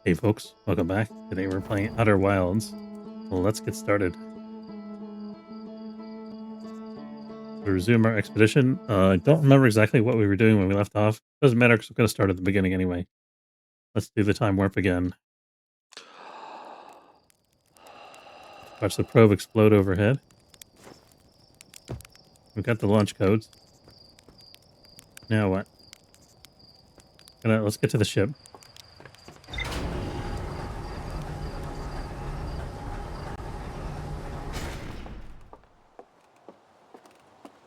Hey folks, welcome back. Today we're playing Outer Wilds. Well, let's get started. To resume our expedition. I don't remember exactly what we were doing when we left off. Doesn't matter because we're going to start at the beginning anyway. Let's do the time warp again. Watch the probe explode overhead. We've got the launch codes. Now what? Let's get to the ship.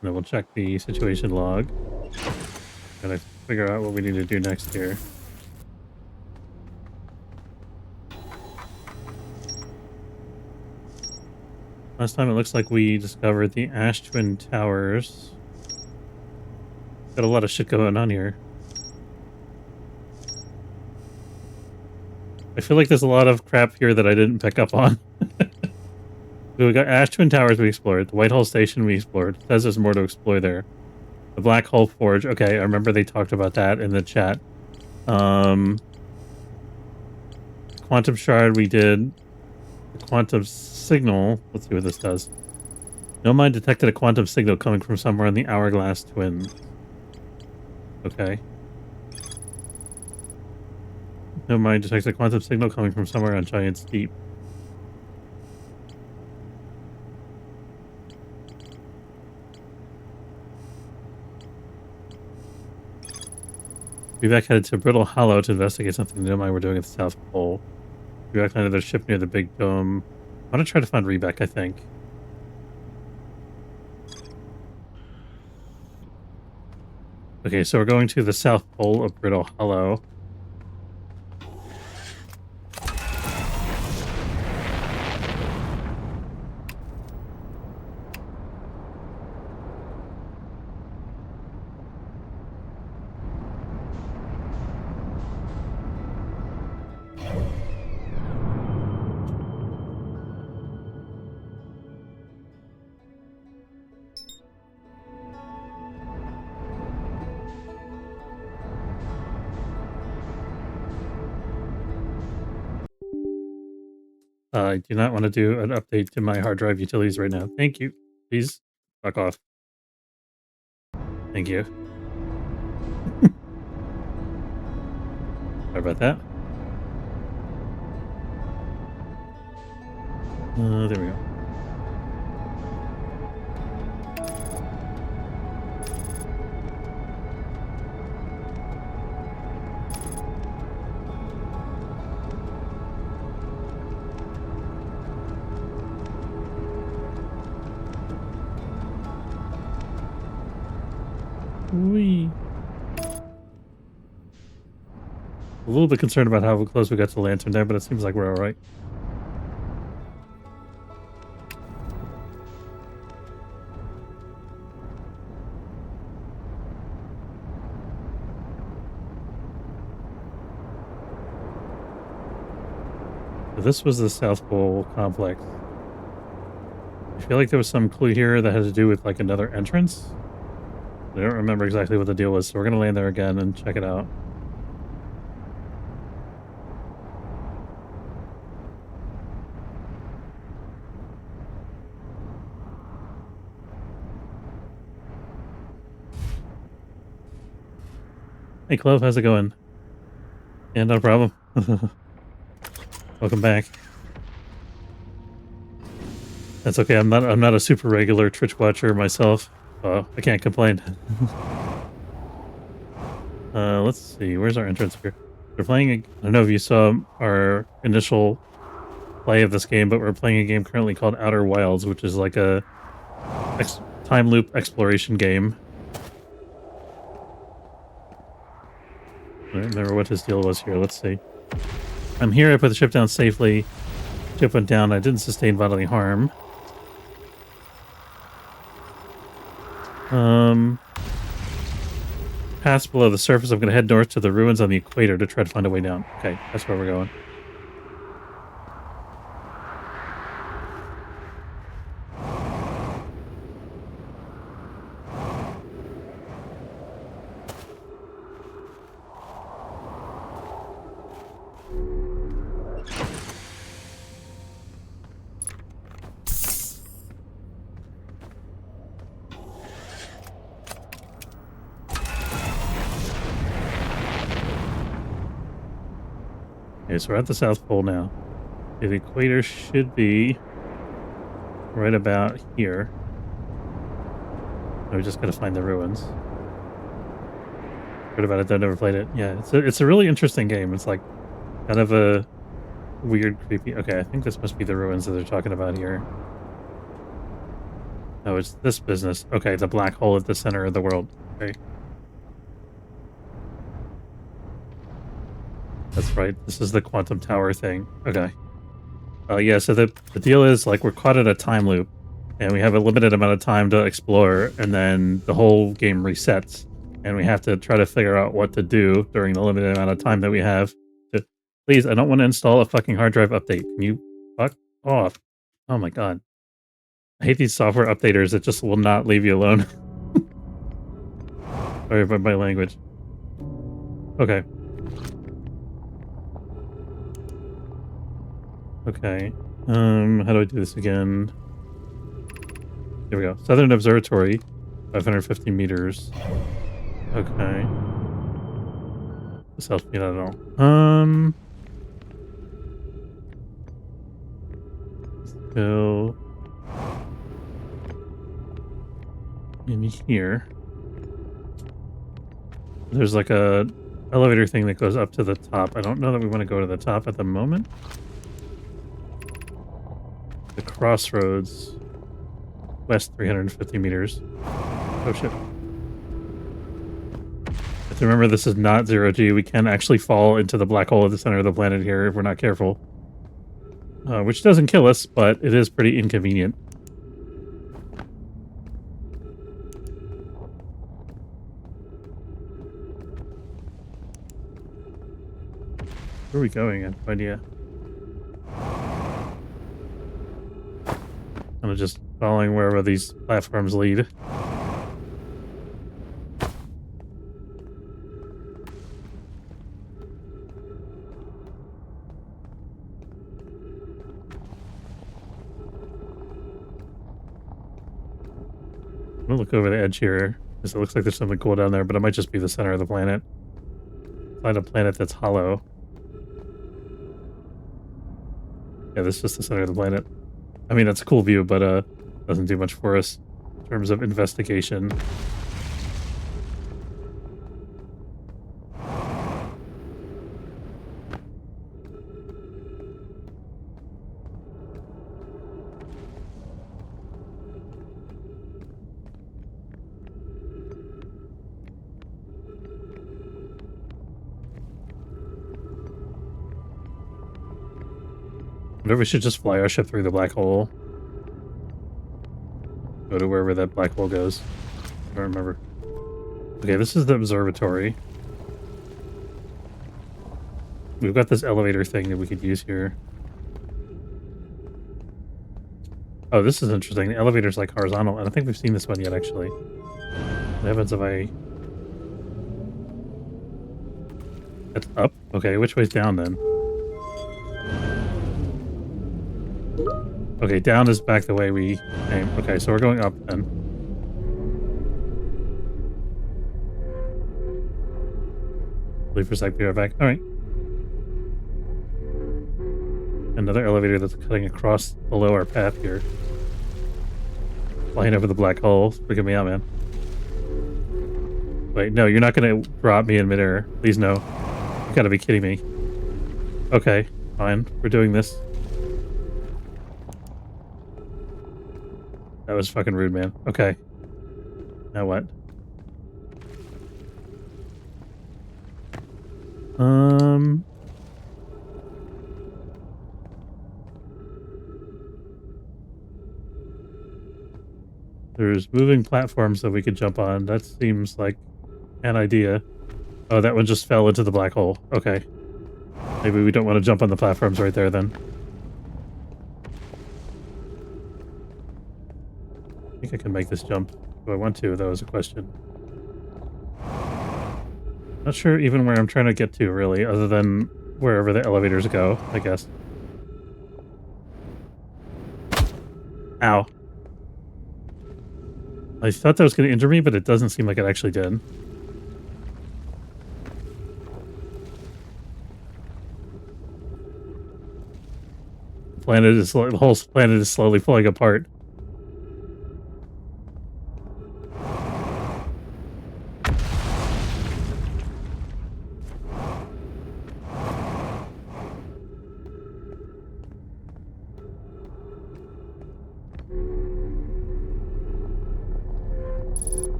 And then we'll check the situation log. Gotta figure out what we need to do next here. Last time it looks like we discovered the Ash Twin Towers. Got a lot of shit going on here. I feel like there's a lot of crap here that I didn't pick up on. We got Ash Twin Towers we explored. The Whitehall Station we explored. It says there's more to explore there. The Black Hole Forge. Okay, I remember they talked about that in the chat. Quantum Shard we did. The Quantum Signal. Let's see what this does. No mind detected a quantum signal coming from somewhere in the Hourglass Twin. Okay. No mind detects a quantum signal coming from somewhere on Giant's Deep. Vivek headed to Brittle Hollow to investigate something no mind we're doing at the South Pole. Vivek landed their ship near the Big Dome. I want to try to find Rebec, I think. Okay, so we're going to the South Pole of Brittle Hollow. I do not want to do an update to my hard drive utilities right now. Thank you. Please fuck off. Thank you. Sorry about that. There we go. Whee. A little bit concerned about how close we got to the lantern there, but it seems like we're all right. So this was the South Pole complex. I feel like there was some clue here that had to do with like another entrance. I don't remember exactly what the deal was, so we're going to land there again and check it out. Hey, Clove, how's it going? Yeah, no problem. Welcome back. That's okay. I'm not a super regular Twitch watcher myself. I can't complain. Let's see. Where's our entrance here? We're playing. I don't know if you saw our initial play of this game, but we're playing a game currently called Outer Wilds, which is like a time loop exploration game. I don't remember what his deal was here. Let's see. I'm here. I put the ship down safely. Ship went down. I didn't sustain bodily harm. Past below the surface. I'm going to head north to the ruins on the equator to try to find a way down. Okay, that's where we're going. Okay, so we're at the South Pole now. Okay, the equator should be right about here. We just gotta find the ruins. Heard about it, though, never played it. Yeah, it's a really interesting game. It's like kind of a weird, creepy. Okay, I think this must be the ruins that they're talking about here. Oh, it's this business. Okay, the black hole at the center of the world. Okay. That's right. This is the quantum tower thing. Okay. Yeah, so the deal is, like, we're caught in a time loop, and we have a limited amount of time to explore, and then the whole game resets, and we have to try to figure out what to do during the limited amount of time that we have. Please, I don't want to install a fucking hard drive update. Can you fuck off? Oh my god. I hate these software updaters that just will not leave you alone. Sorry about my language. Okay. Okay. How do I do this again? Here we go. Southern Observatory, 550 meters. Okay. This helps me not at all. So maybe here. There's like a elevator thing that goes up to the top. I don't know that we want to go to the top at the moment. The crossroads, west 350 meters. Oh shit. Have to remember this is not zero G. We can actually fall into the black hole at the center of the planet here if we're not careful. Which doesn't kill us, but it is pretty inconvenient. Where are we going? I have no idea. I'm just following wherever these platforms lead. I'm gonna look over the edge here, because it looks like there's something cool down there, but it might just be the center of the planet. Find a planet that's hollow. Yeah, this is just the center of the planet. I mean, that's a cool view, but doesn't do much for us in terms of investigation. I wonder if we should just fly our ship through the black hole. Go to wherever that black hole goes. I don't remember. Okay, this is the observatory. We've got this elevator thing that we could use here. Oh, this is interesting. The elevator's like horizontal. I don't think we've seen this one yet, actually. What happens if I... That's up? Okay, which way's down then? Okay, down is back the way we came. Okay, so we're going up then. Leave for a sec, be right back. Alright. Another elevator that's cutting across below our path here. Flying over the black hole. Look at me out, man. Wait, no, you're not gonna drop me in midair. Please, no. You gotta be kidding me. Okay, fine. We're doing this. That was fucking rude, man. Okay. Now what? There's moving platforms that we could jump on. That seems like an idea. Oh, that one just fell into the black hole. Okay. Maybe we don't want to jump on the platforms right there then. I think I can make this jump. Do I want to? That was a question. Not sure even where I'm trying to get to, really, other than wherever the elevators go, I guess. Ow. I thought that was going to injure me, but it doesn't seem like it actually did. the whole planet is slowly falling apart.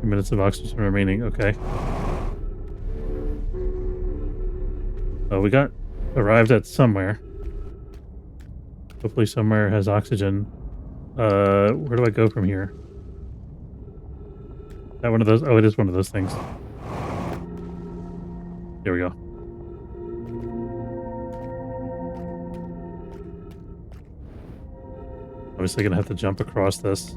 Minutes of oxygen remaining. Okay. Oh, we arrived at somewhere. Hopefully somewhere has oxygen. Where do I go from here? Is that one of those? Oh, it is one of those things. Here we go. Obviously gonna have to jump across this.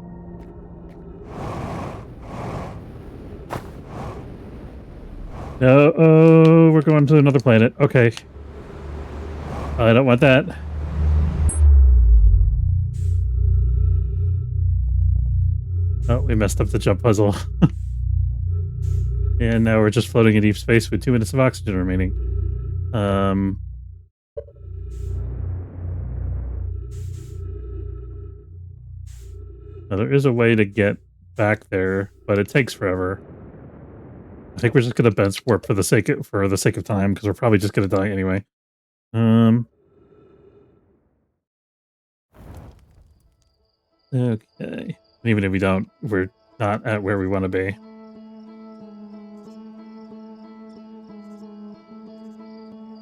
No, oh, we're going to another planet. Okay. I don't want that. Oh, we messed up the jump puzzle. And now we're just floating in deep space with 2 minutes of oxygen remaining. Now there is a way to get back there, but it takes forever. I think we're just gonna bench warp for the sake of time, because we're probably just gonna die anyway. Okay. Even if we don't, we're not at where we want to be.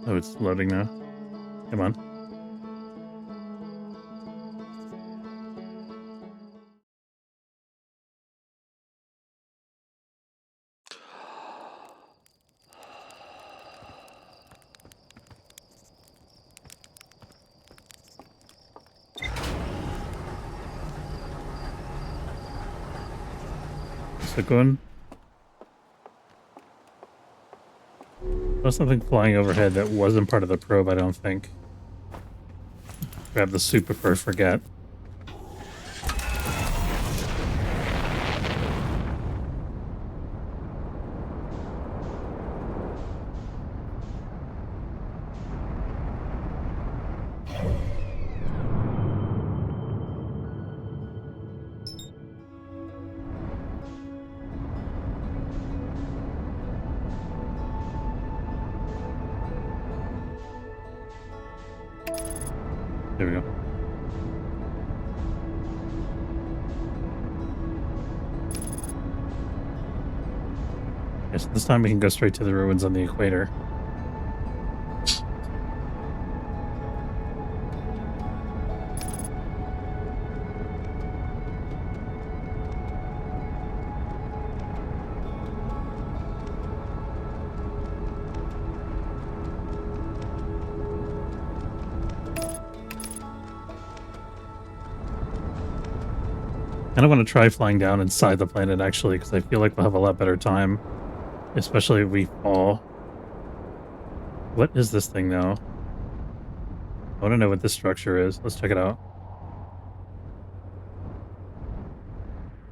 Oh, it's loading now. Come on. Going. There's something flying overhead that wasn't part of the probe, I don't think. Grab the soup before I forget. There we go. Yes, this time we can go straight to the ruins on the equator. I want to try flying down inside the planet, actually, because I feel like we'll have a lot better time. Especially if we fall. What is this thing, though? I want to know what this structure is. Let's check it out.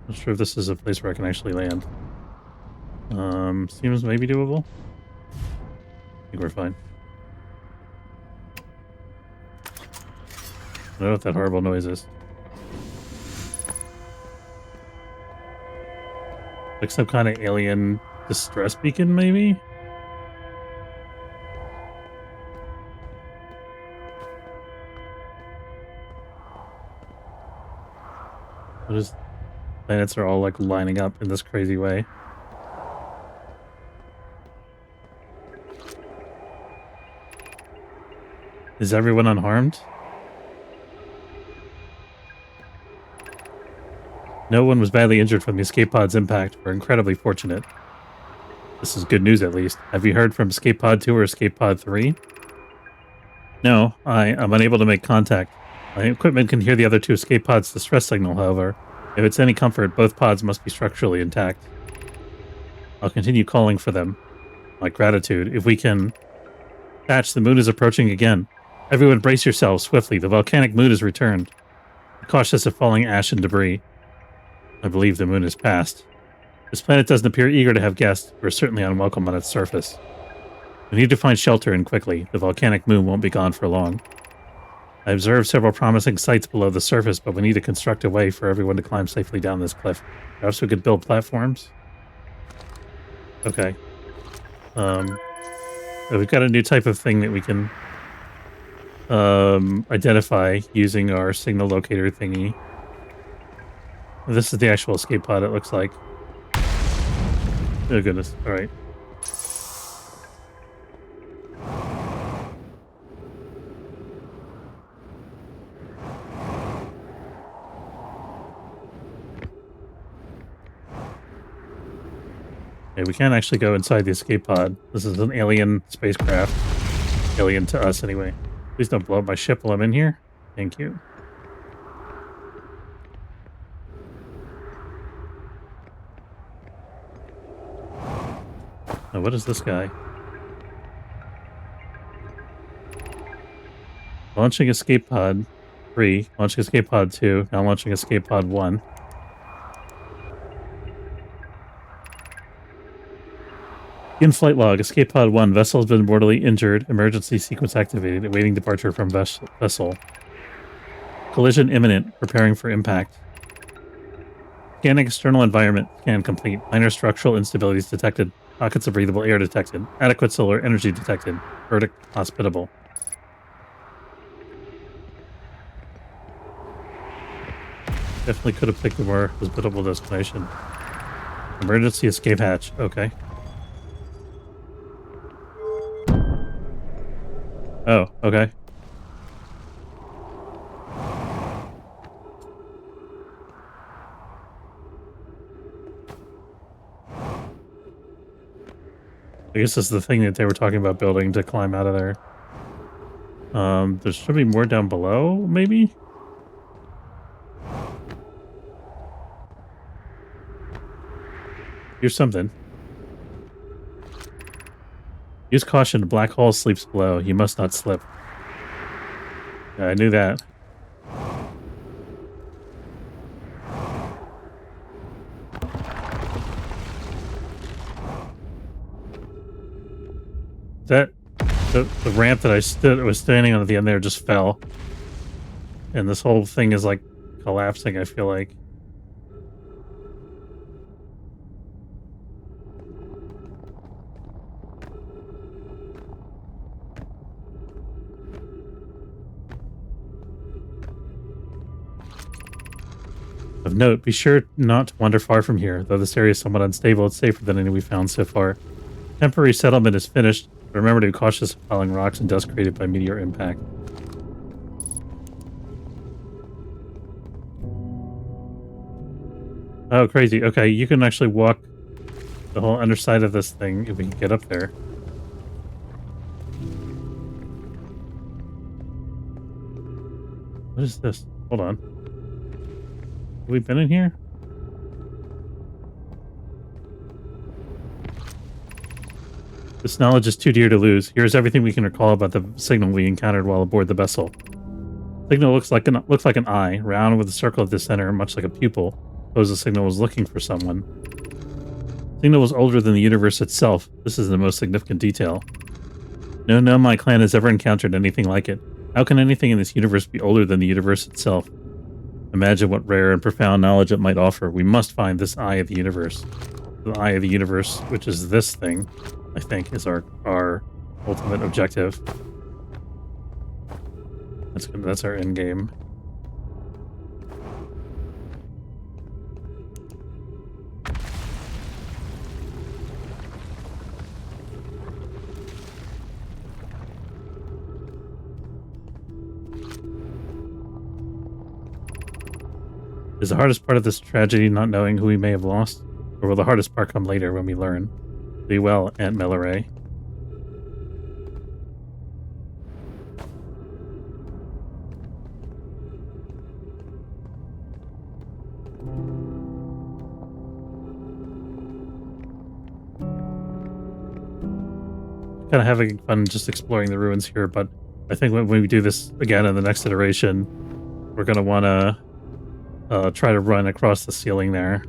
Not sure if this is a place where I can actually land. Seems maybe doable. I think we're fine. I don't know what that horrible noise is. Like some kind of alien distress beacon, maybe? What is... Planets are all like lining up in this crazy way. Is everyone unharmed? No one was badly injured from the escape pod's impact. We're incredibly fortunate. This is good news, at least. Have you heard from escape pod 2 or escape pod 3? No, I'm unable to make contact. My equipment can hear the other 2 escape pods' distress signal, however. If it's any comfort, both pods must be structurally intact. I'll continue calling for them. My gratitude. If we can... Patch, the moon is approaching again. Everyone brace yourselves swiftly. The volcanic moon has returned. Be cautious of falling ash and debris. I believe the moon is past. This planet doesn't appear eager to have guests. We're certainly unwelcome on its surface. We need to find shelter and quickly. The volcanic moon won't be gone for long. I observed several promising sites below the surface, but we need to construct a way for everyone to climb safely down this cliff. Perhaps we could build platforms? Okay. We've got a new type of thing that we can identify using our signal locator thingy. This is the actual escape pod, it looks like. Oh, goodness. All right. Okay, we can't actually go inside the escape pod. This is an alien spacecraft. Alien to us, anyway. Please don't blow up my ship while I'm in here. Thank you. Now, what is this guy? Launching escape pod 3. Launching escape pod 2. Now launching escape pod 1. In-flight log. Escape pod 1. Vessel has been mortally injured. Emergency sequence activated. Awaiting departure from vessel. Collision imminent. Preparing for impact. Scanning external environment. Scan complete. Minor structural instabilities detected. Pockets of breathable air detected. Adequate solar energy detected. Verdict hospitable. Definitely could have picked a more hospitable destination. Emergency escape hatch. Okay. Oh, okay. I guess this is the thing that they were talking about building to climb out of there. There should be more down below, maybe? Here's something. Use caution. Black hole sleeps below. You must not slip. Yeah, I knew that. The ramp that I was standing on at the end there just fell. And this whole thing is like collapsing, I feel like. Of note, be sure not to wander far from here. Though this area is somewhat unstable, it's safer than any we've found so far. Temporary settlement is finished, but remember to be cautious of falling rocks and dust created by meteor impact. Oh, crazy. Okay, you can actually walk the whole underside of this thing if we can get up there. What is this? Hold on. Have we been in here? This knowledge is too dear to lose. Here's everything we can recall about the signal we encountered while aboard the vessel. Signal looks like an eye, round with a circle at the center, much like a pupil. Suppose the signal was looking for someone. Signal was older than the universe itself. This is the most significant detail. No Nomai clan has ever encountered anything like it. How can anything in this universe be older than the universe itself? Imagine what rare and profound knowledge it might offer. We must find this eye of the universe. The eye of the universe, which is this thing, I think, is our ultimate objective. That's our end game. Is the hardest part of this tragedy not knowing who we may have lost? Or will the hardest part come later when we learn? Be well, Aunt Melloray. Kind of having fun just exploring the ruins here, but I think when we do this again in the next iteration, we're going to want to try to run across the ceiling there.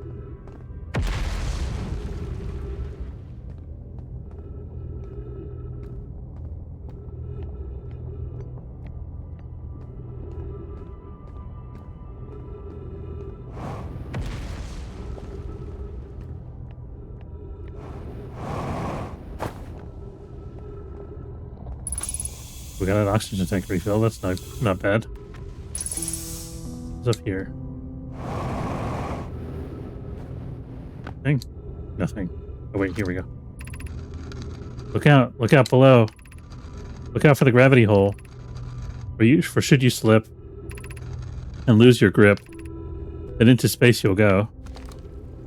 We got an oxygen tank refill. That's not bad. What's up here? Nothing? Nothing. Oh wait, here we go. Look out! Look out below! Look out for the gravity hole. For should you slip and lose your grip, then into space you'll go.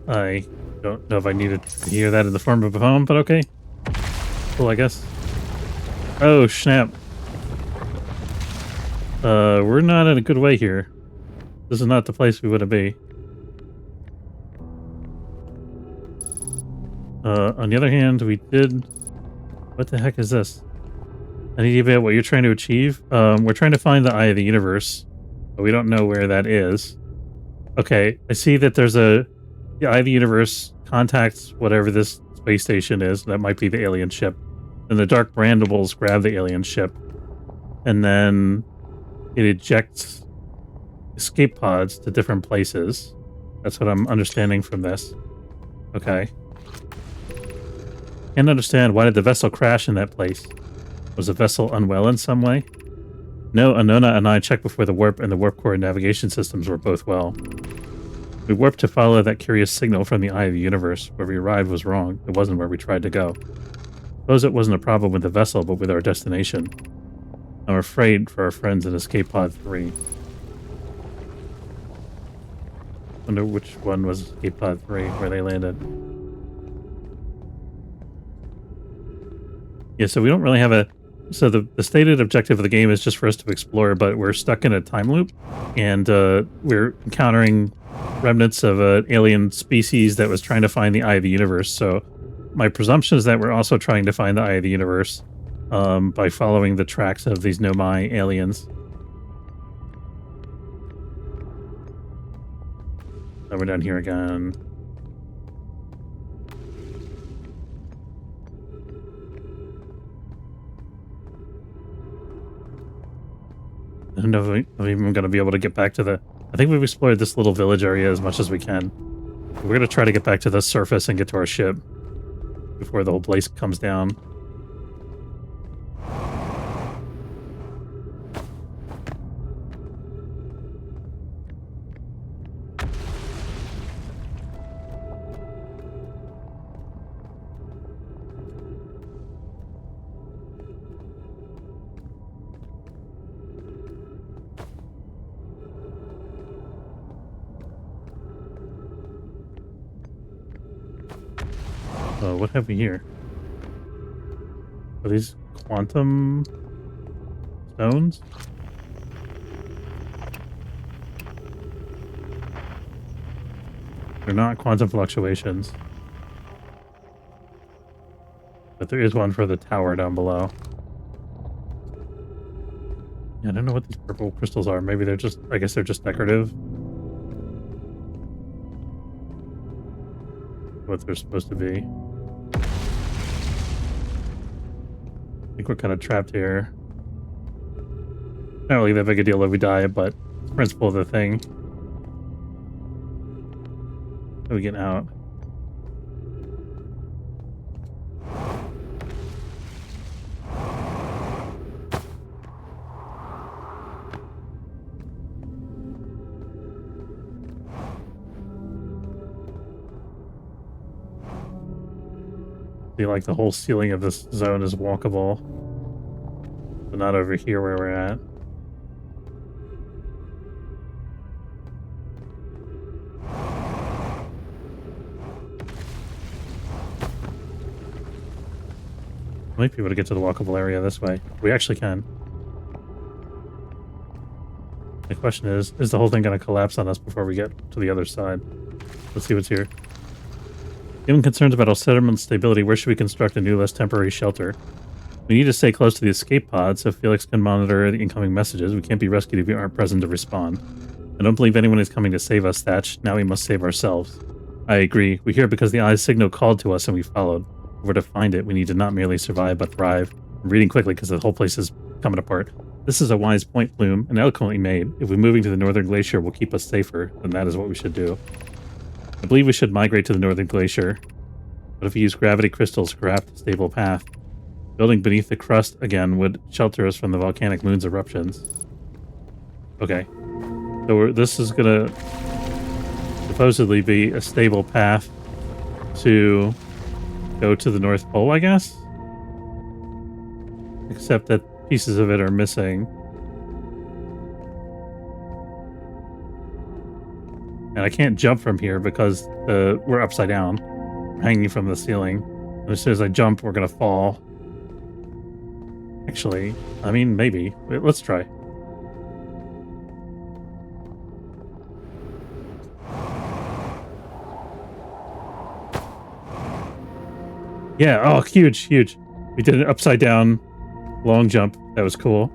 I don't know if I needed to hear that in the form of a poem, but okay. Cool, I guess. Oh, snap. We're not in a good way here. This is not the place we want to be. On the other hand, we did... What the heck is this? I need to get what you're trying to achieve. We're trying to find the Eye of the Universe, but we don't know where that is. Okay, I see that there's the Eye of the Universe contacts whatever this space station is. That might be the alien ship. And the dark brandables grab the alien ship. And then it ejects escape pods to different places. That's what I'm understanding from this. Okay. Can't understand, why did the vessel crash in that place? Was the vessel unwell in some way? No, Anona and I checked before the warp, and the warp core and navigation systems were both well. We warped to follow that curious signal from the Eye of the Universe. Where we arrived was wrong. It wasn't where we tried to go. Suppose it wasn't a problem with the vessel, but with our destination. I'm afraid for our friends in Escape Pod 3. Wonder which one was Escape Pod 3, where they landed. Yeah, so we don't really have a... So the stated objective of the game is just for us to explore, but we're stuck in a time loop, and we're encountering remnants of an alien species that was trying to find the Eye of the Universe. So my presumption is that we're also trying to find the Eye of the Universe by following the tracks of these Nomai aliens. Now we're down here again. I don't know if I'm even going to be able to get back to the... I think we've explored this little village area as much as we can. We're going to try to get back to the surface and get to our ship before the whole place comes down. What have we here? Are these quantum stones? They're not quantum fluctuations. But there is one for the tower down below. Yeah, I don't know what these purple crystals are. Maybe they're just... I guess they're just decorative. What they're supposed to be. I think we're kind of trapped here. Not really that big a deal if we die, but it's the principle of the thing. How do we get out? Like the whole ceiling of this zone is walkable, but not over here where we're at. Might be able to get to the walkable area this way. We actually can. The question is the whole thing going to collapse on us before we get to the other side? Let's see what's here. Given concerns about our settlement stability, where should we construct a new, less temporary shelter? We need to stay close to the escape pod so Felix can monitor the incoming messages. We can't be rescued if we aren't present to respond. I don't believe anyone is coming to save us, Thatch. Now we must save ourselves. I agree. We're here because the Eye's signal called to us and we followed. If we're to find it, we need to not merely survive, but thrive. I'm reading quickly because the whole place is coming apart. This is a wise point, Plume, and eloquently made. If we're moving to the northern glacier will keep us safer, then that is what we should do. I believe we should migrate to the northern glacier. But if we use gravity crystals to craft a stable path, Building beneath the crust again would shelter us from the volcanic moon's eruptions. Okay. So this is going to supposedly be a stable path to go to the North Pole, I guess? Except that pieces of it are missing. And I can't jump from here because we're upside down. We're hanging from the ceiling. And as soon as I jump, we're going to fall. Actually, I mean, maybe. Wait, let's try. Yeah, oh, huge, huge. We did an upside down long jump. That was cool.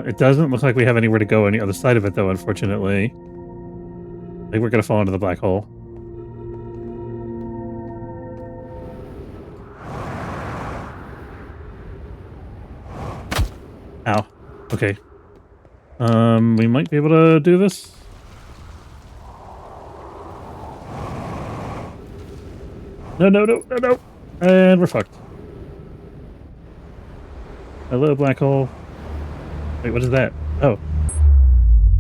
It doesn't look like we have anywhere to go on the other side of it, though, unfortunately. I think we're going to fall into the black hole. Ow. Okay. We might be able to do this. No, no, no, no, no. And we're fucked. Hello, black hole. Wait, what is that? Oh.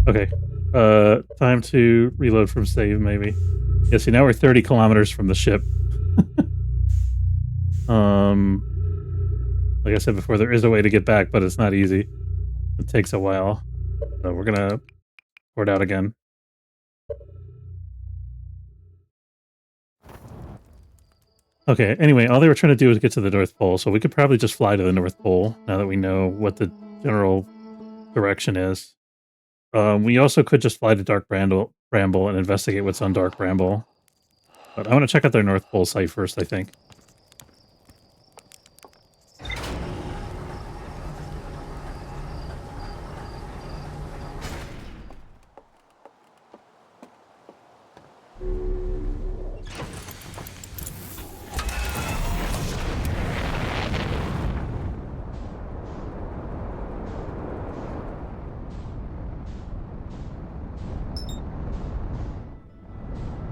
Okay. Time to reload from save, maybe. Yeah, see, now we're 30 kilometers from the ship. Like I said before, there is a way to get back, but it's not easy. It takes a while. So we're gonna port out again. Okay, anyway, all they were trying to do was get to the North Pole, so we could probably just fly to the North Pole now that we know what the general direction is. We also could just fly to Dark Bramble and investigate what's on Dark Bramble. But I want to check out their North Pole site first, I think.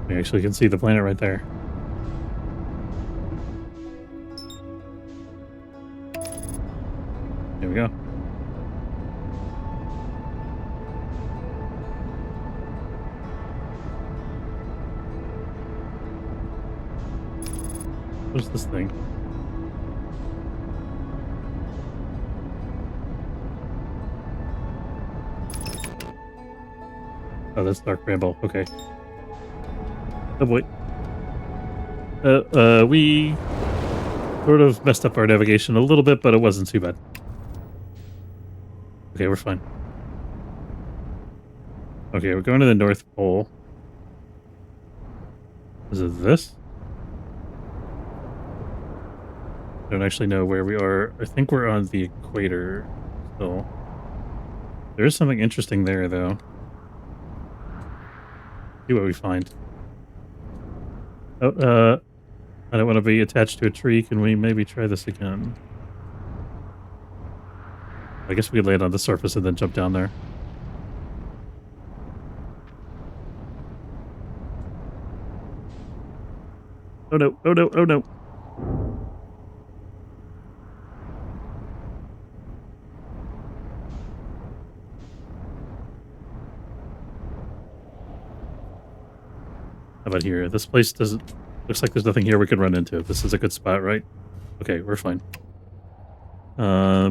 We actually can see the planet right there. Here we go. What's this thing? Oh, that's Dark Bramble. Okay. Oh boy. We sort of messed up our navigation a little bit, but it wasn't too bad. Okay, we're fine. Okay, we're going to the North Pole. Is it this? I don't actually know where we are. I think we're on the equator still. There is something interesting there, though. See what we find. Oh, I don't want to be attached to a tree. Can we maybe try this again? I guess we could land on the surface and then jump down there. Oh no, oh no, oh no. How about here? This place doesn't... Looks like there's nothing here we could run into. This is a good spot, right? Okay, we're fine.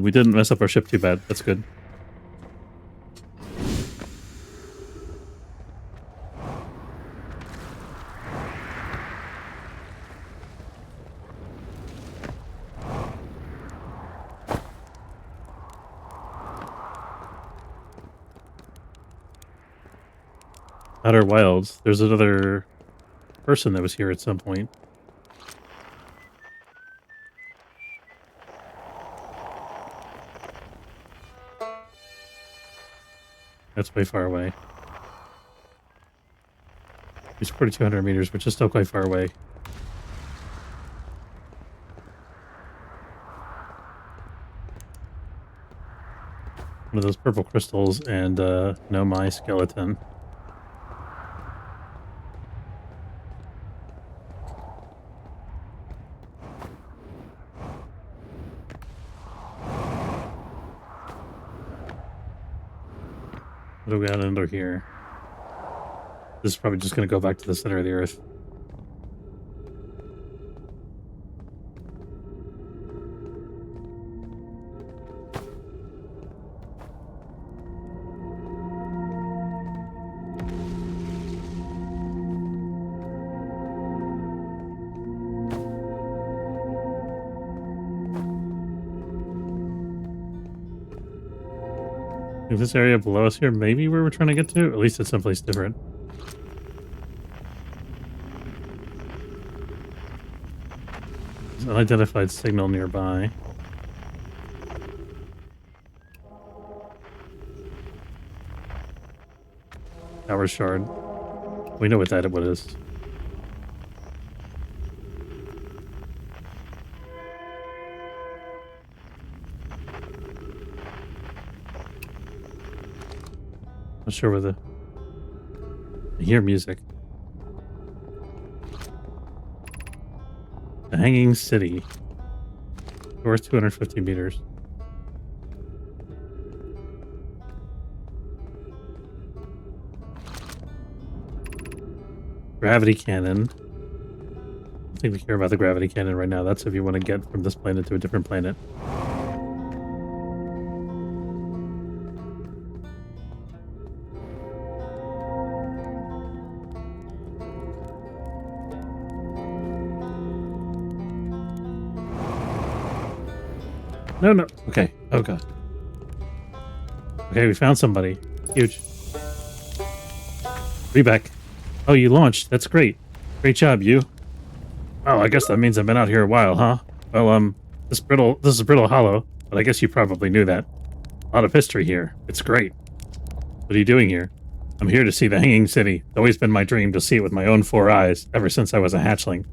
We didn't mess up our ship too bad. That's good. Outer Wilds. There's another person that was here at some point. That's way far away. It's probably 200 meters, but just still quite far away. One of those purple crystals and no, my skeleton. What do we got under here? This is probably just going to go back to the center of the Earth. Is this area below us here maybe where we're trying to get to? At least it's someplace different. There's an unidentified signal nearby. Tower shard. We know what that is. Not sure whether I hear music. The Hanging City. North 250 meters. Gravity cannon. I think we care about the gravity cannon right now. That's if you want to get from this planet to a different planet. No. Okay. Oh, God. Okay, we found somebody. Huge. Reback. Oh, you launched. That's great. Great job, you. Well, I guess that means I've been out here a while, huh? Well, this is Brittle Hollow, but I guess you probably knew that. A lot of history here. It's great. What are you doing here? I'm here to see the Hanging City. It's always been my dream to see it with my own 4 eyes, ever since I was a hatchling.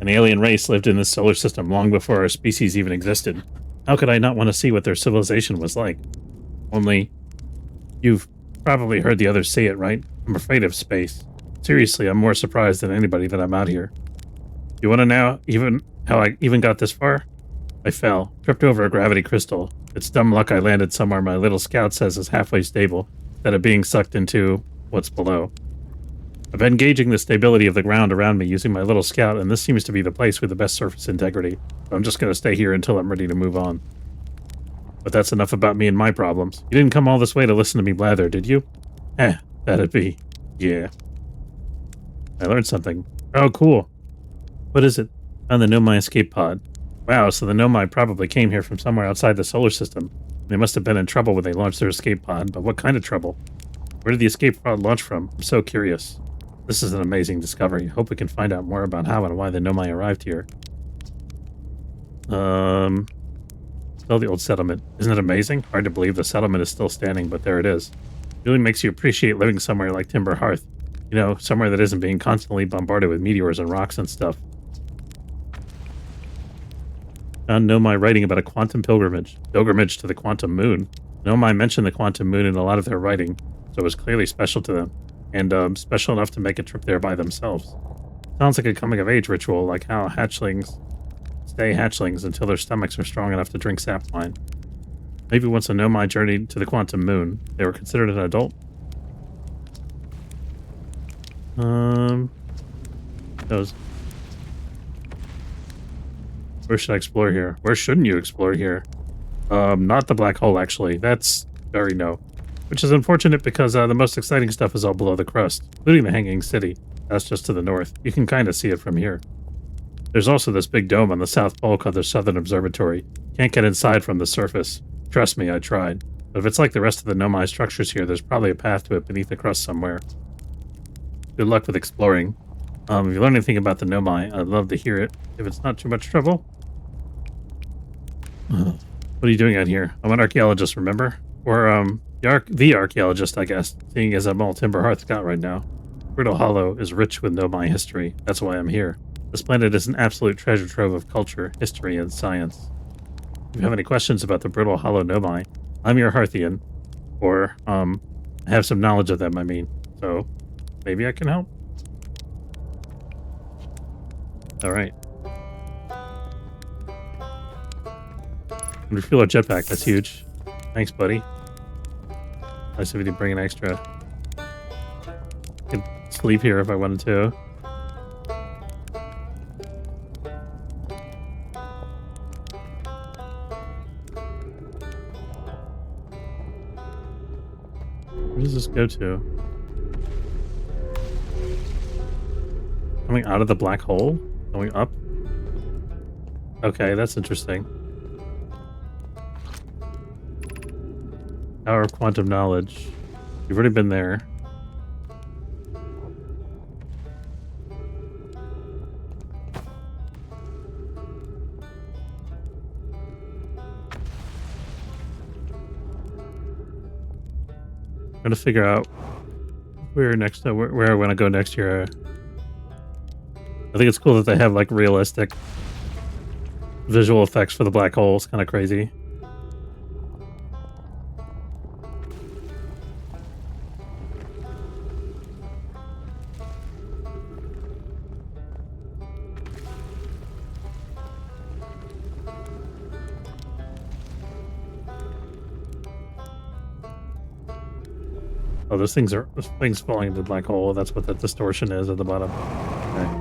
An alien race lived in this solar system long before our species even existed. How could I not want to see what their civilization was like? Only, you've probably heard the others say it, right? I'm afraid of space. Seriously, I'm more surprised than anybody that I'm out here. You want to know how I even got this far? I fell, tripped over a gravity crystal. It's dumb luck I landed somewhere my little scout says is halfway stable, instead of being sucked into what's below. I've been gauging the stability of the ground around me using my little scout, and this seems to be the place with the best surface integrity. So I'm just going to stay here until I'm ready to move on. But that's enough about me and my problems. You didn't come all this way to listen to me blather, did you? That'd be... yeah. I learned something. Oh, cool. What is it? Found the Nomai escape pod. Wow, so the Nomai probably came here from somewhere outside the solar system. They must have been in trouble when they launched their escape pod, but what kind of trouble? Where did the escape pod launch from? I'm so curious. This is an amazing discovery. Hope we can find out more about how and why the Nomai arrived here. Still the old settlement. Isn't it amazing? Hard to believe the settlement is still standing, but there it is. It really makes you appreciate living somewhere like Timber Hearth. You know, somewhere that isn't being constantly bombarded with meteors and rocks and stuff. Found Nomai writing about a quantum pilgrimage. Pilgrimage to the quantum moon. Nomai mentioned the quantum moon in a lot of their writing, so it was clearly special to them. And special enough to make a trip there by themselves. Sounds like a coming-of-age ritual, like how hatchlings stay hatchlings until their stomachs are strong enough to drink sap wine. Maybe once a Nomai journeyed to the quantum moon, they were considered an adult. Those. Where should I explore here? Where shouldn't you explore here? Not the black hole, actually. That's very no. Which is unfortunate because the most exciting stuff is all below the crust, including the Hanging City. That's just to the north. You can kind of see it from here. There's also this big dome on the South Pole called the Southern Observatory. Can't get inside from the surface. Trust me, I tried. But if it's like the rest of the Nomai structures here, there's probably a path to it beneath the crust somewhere. Good luck with exploring. If you learn anything about the Nomai, I'd love to hear it, if it's not too much trouble. What are you doing out here? I'm an archaeologist, remember? Or, the archaeologist, I guess, seeing as I'm all Timber Hearth got right now. Brittle Hollow is rich with Nomai history. That's why I'm here. This planet is an absolute treasure trove of culture, history, and science. If you have any questions about the Brittle Hollow Nomai, I'm your Hearthian. Or, I have some knowledge of them, I mean. So, maybe I can help? Alright. Refuel our jetpack, that's huge. Thanks, buddy. I see if we can bring an extra. I could sleep here if I wanted to. Where does this go to? Coming out of the black hole? Going up? Okay, that's interesting. Power of quantum knowledge. You've already been there. Trying to figure out where next, where I want to go next year. I think it's cool that they have like realistic visual effects for the black hole. It's kind of crazy. Oh, those things falling into the black hole. That's what that distortion is at the bottom. Okay.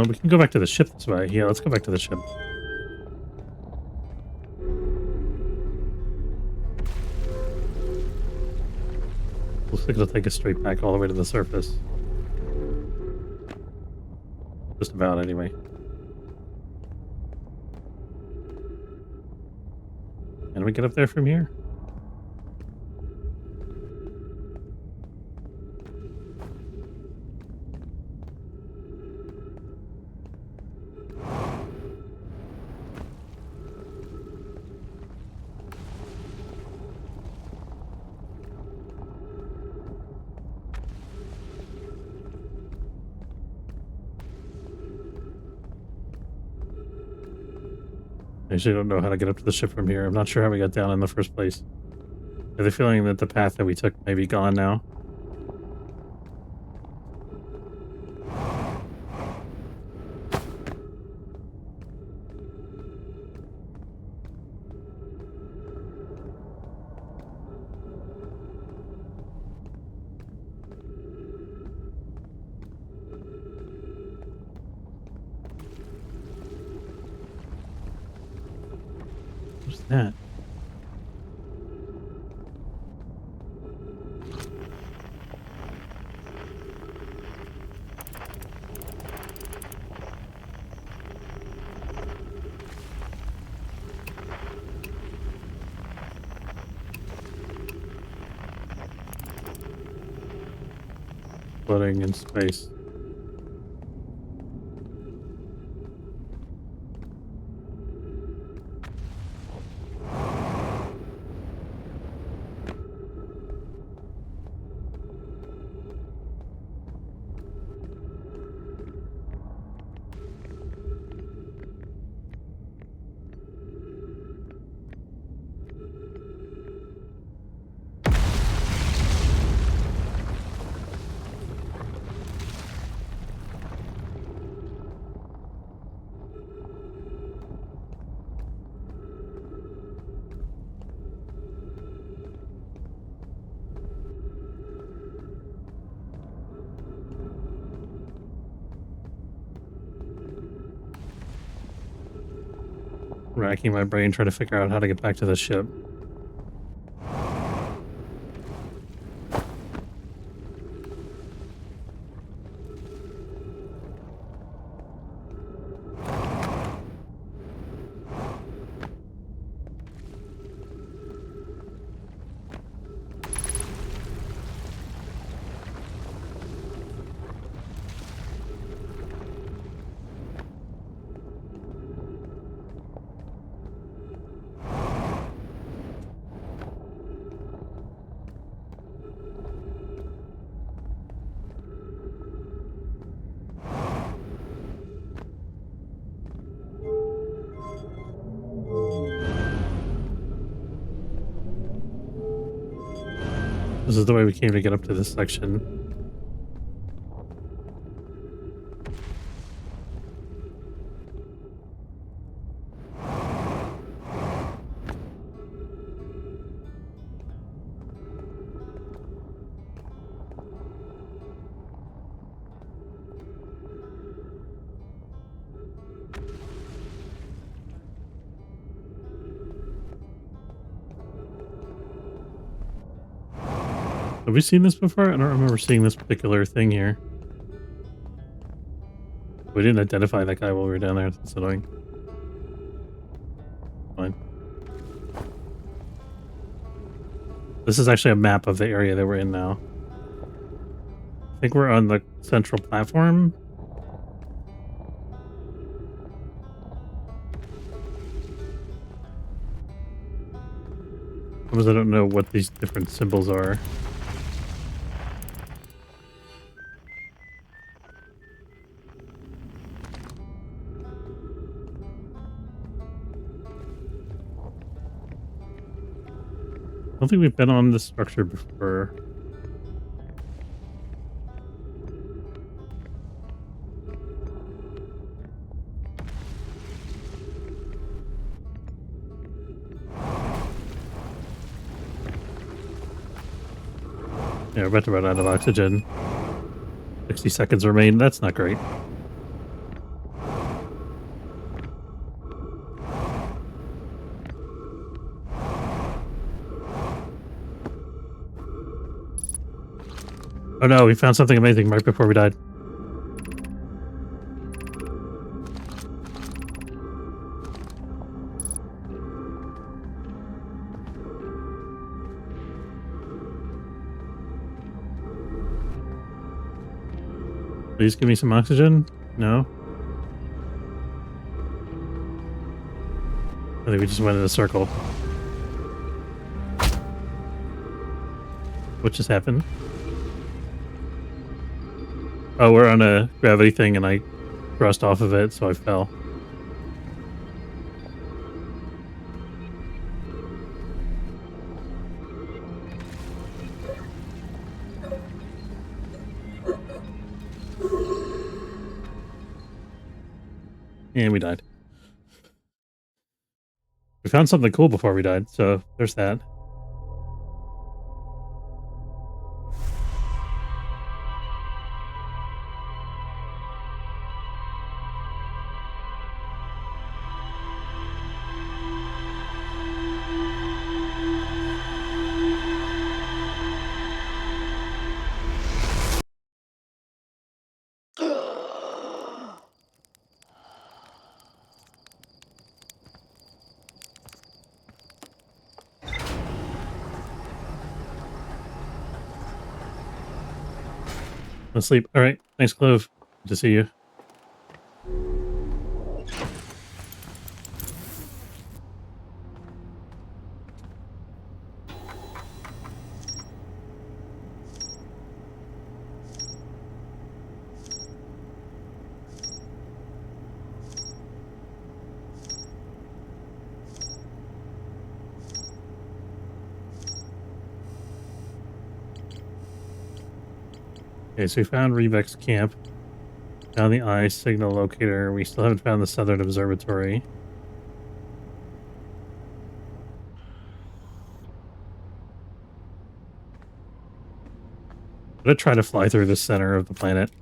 We can go back to the ship this way. Yeah, let's go back to the ship. Looks like it'll take us straight back all the way to the surface. Just about, anyway. Can we get up there from here? I actually don't know how to get up to the ship from here. I'm not sure how we got down in the first place. I have the feeling that the path that we took may be gone now. What's that? Floating in space. Racking my brain trying to figure out how to get back to the ship. This is the way we came to get up to this section. Have we seen this before? I don't remember seeing this particular thing here. We didn't identify that guy while we were down there. That's annoying. Fine. This is actually a map of the area that we're in now. I think we're on the central platform. Because I don't know what these different symbols are. I don't think we've been on this structure before. Yeah, we're about to run out of oxygen. 60 seconds remain. That's not great. Oh no, we found something amazing right before we died. Please give me some oxygen? No? I think we just went in a circle. What just happened? Oh, we're on a gravity thing and I thrust off of it, so I fell. And we died. We found something cool before we died, so there's that. Asleep. All right. Thanks, Clove. Good to see you. Okay, so we found Revex Camp. Found the eye signal locator. We still haven't found the Southern Observatory. I'm gonna try to fly through the center of the planet.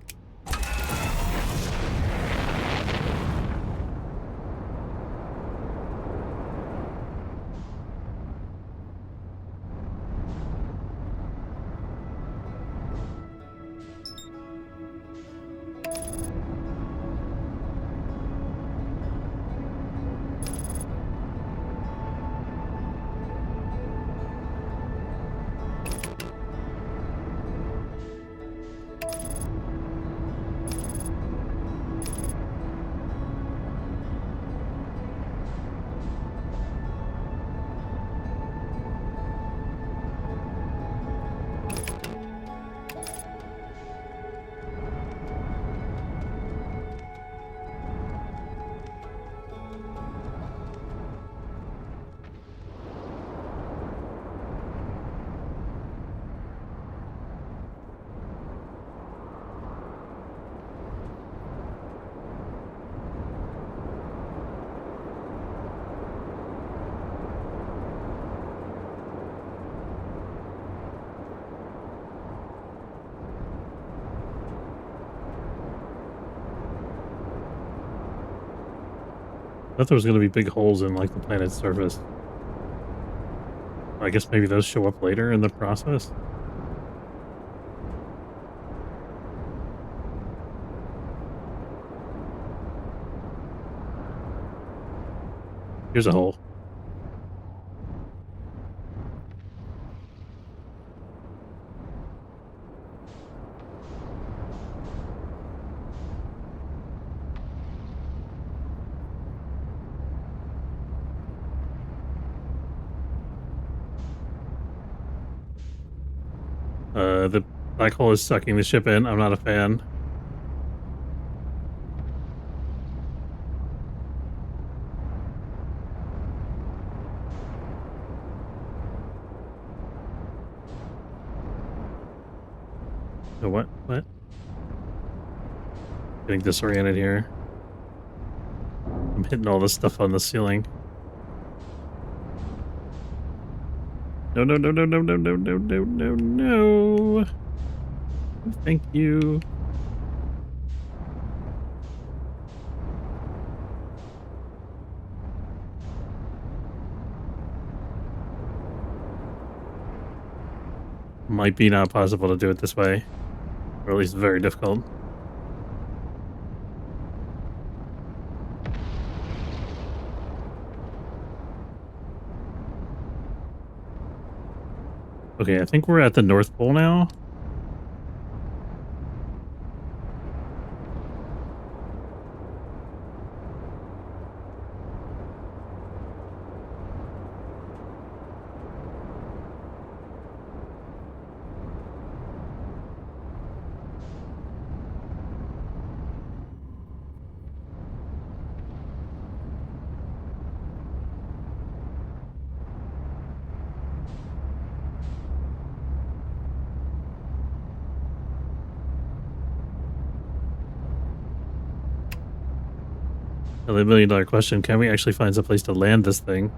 thought there was going to be big holes in like the planet's surface. I guess maybe those show up later in the process. Here's a hole. The black hole is sucking the ship in. I'm not a fan. Oh, what? What? Getting disoriented here. I'm hitting all this stuff on the ceiling. No, no, no, no, no, no, no, no, no, no, no. Thank you. Might be not possible to do it this way. Or at least very difficult. Okay, I think we're at the North Pole now. The $1 million question, can we actually find some place to land this thing?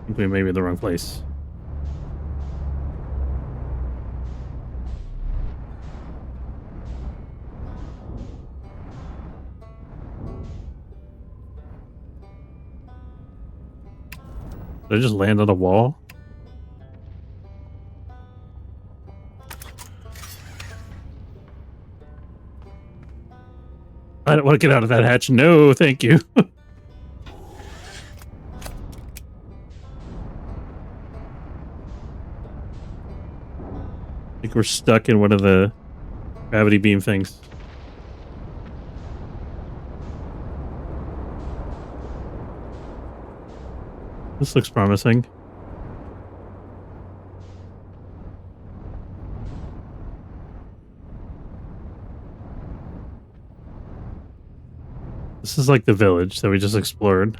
I think we may be in the wrong place. Did I just land on a wall? I don't want to get out of that hatch. No, thank you. I think we're stuck in one of the gravity beam things. This looks promising. This is like the village that we just explored.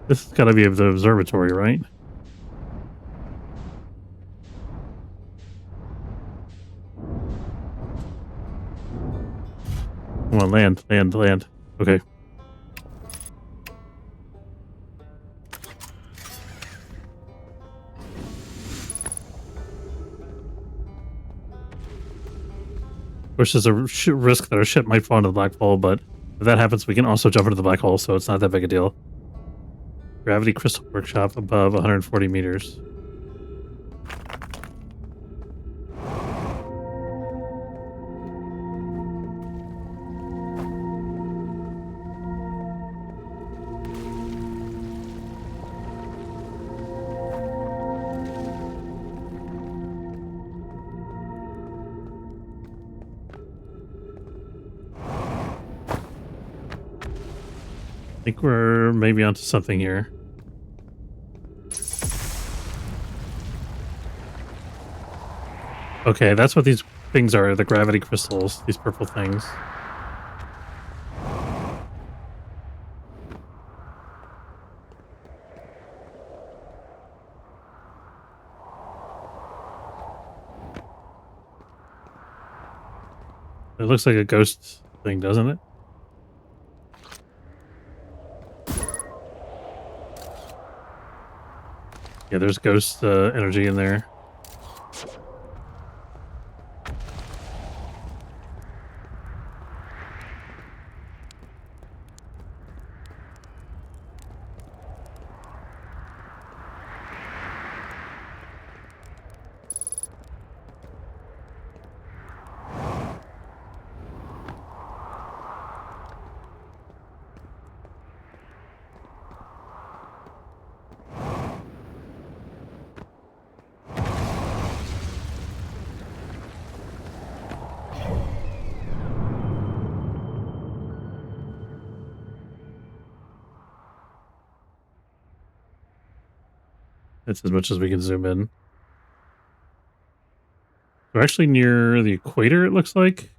This has got to be the observatory, right? Come on, land, land, land. Okay. Of course, there's a risk that our ship might fall into the black hole, but if that happens, we can also jump into the black hole, so it's not that big a deal. Gravity crystal workshop above 140 meters. I think we're maybe onto something here. Okay, that's what these things are, the gravity crystals, these purple things. It looks like a ghost thing, doesn't it? Yeah, there's ghost energy in there. That's as much as we can zoom in. We're actually near the equator, it looks like.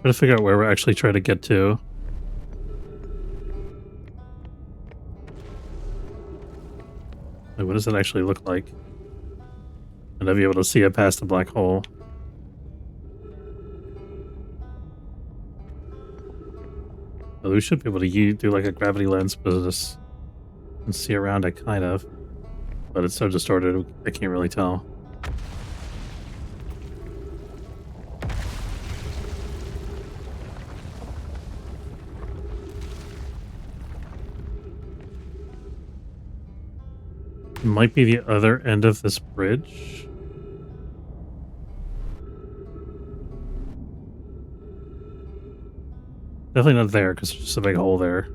Try to figure out where we're actually trying to get to. Like, what does it actually look like? And I'll be able to see it past the black hole. So we should be able to do like a gravity lens business and see around it, kind of. But it's so distorted, I can't really tell. It might be the other end of this bridge. Definitely not there, because there's just a big hole there.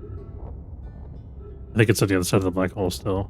I think it's on the other side of the black hole still.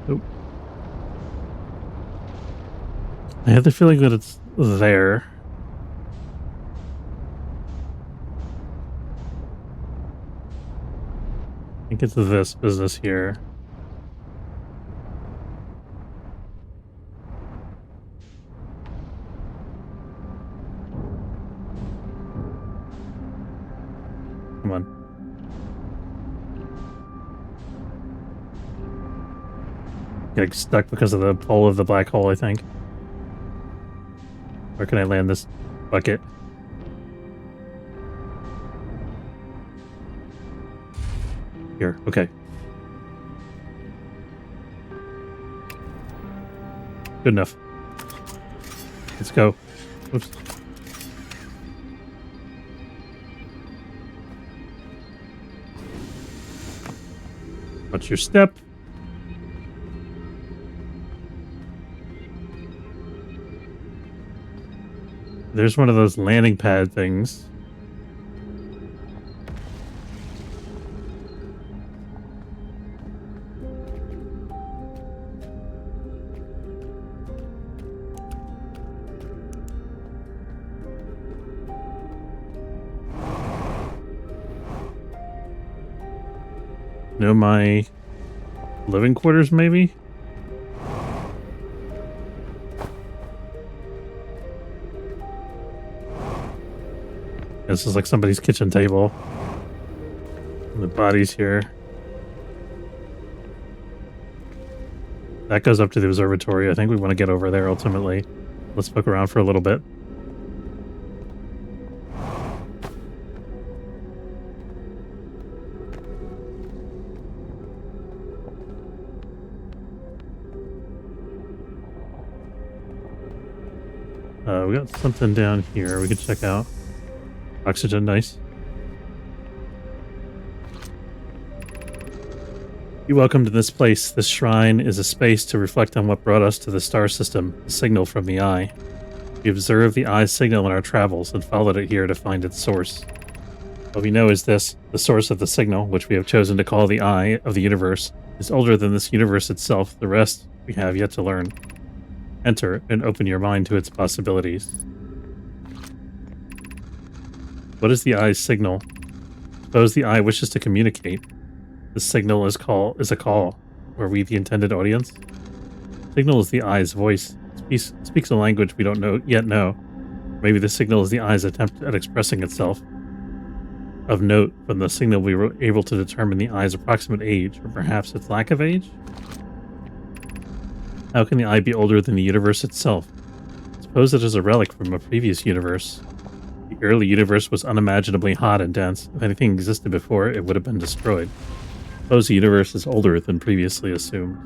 Oh. I have the feeling that it's there. I think it's this business here. Come on. Getting stuck because of the pull of the black hole, I think. Where can I land this bucket? Here, okay. Good enough. Let's go. Oops. Watch your step. There's one of those landing pad things. Know my living quarters, maybe? This is like somebody's kitchen table. And the body's here. That goes up to the observatory. I think we want to get over there ultimately. Let's poke around for a little bit. We got something down here we could check out. Oxygen, nice. You're welcome to this place. This shrine is a space to reflect on what brought us to the star system, the signal from the eye. We observed the eye's signal in our travels and followed it here to find its source. What we know is this: the source of the signal, which we have chosen to call the eye of the universe, is older than this universe itself. The rest we have yet to learn. Enter and open your mind to its possibilities. What is the eye's signal? Suppose the eye wishes to communicate. The signal is a call. Are we the intended audience? Signal is the eye's voice. Speaks a language we don't yet know. Maybe the signal is the eye's attempt at expressing itself. Of note, from the signal we were able to determine the eye's approximate age, or perhaps its lack of age? How can the eye be older than the universe itself? Suppose it is a relic from a previous universe. The early universe was unimaginably hot and dense. If anything existed before, it would have been destroyed. Suppose the universe is older than previously assumed.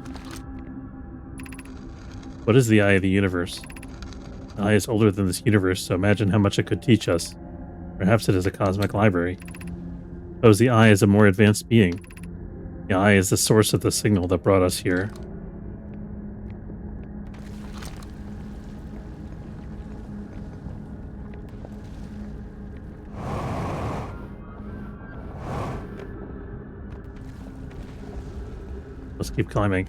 What is the eye of the universe? The eye is older than this universe, so imagine how much it could teach us. Perhaps it is a cosmic library. Suppose the eye is a more advanced being. The eye is the source of the signal that brought us here. Let's keep climbing.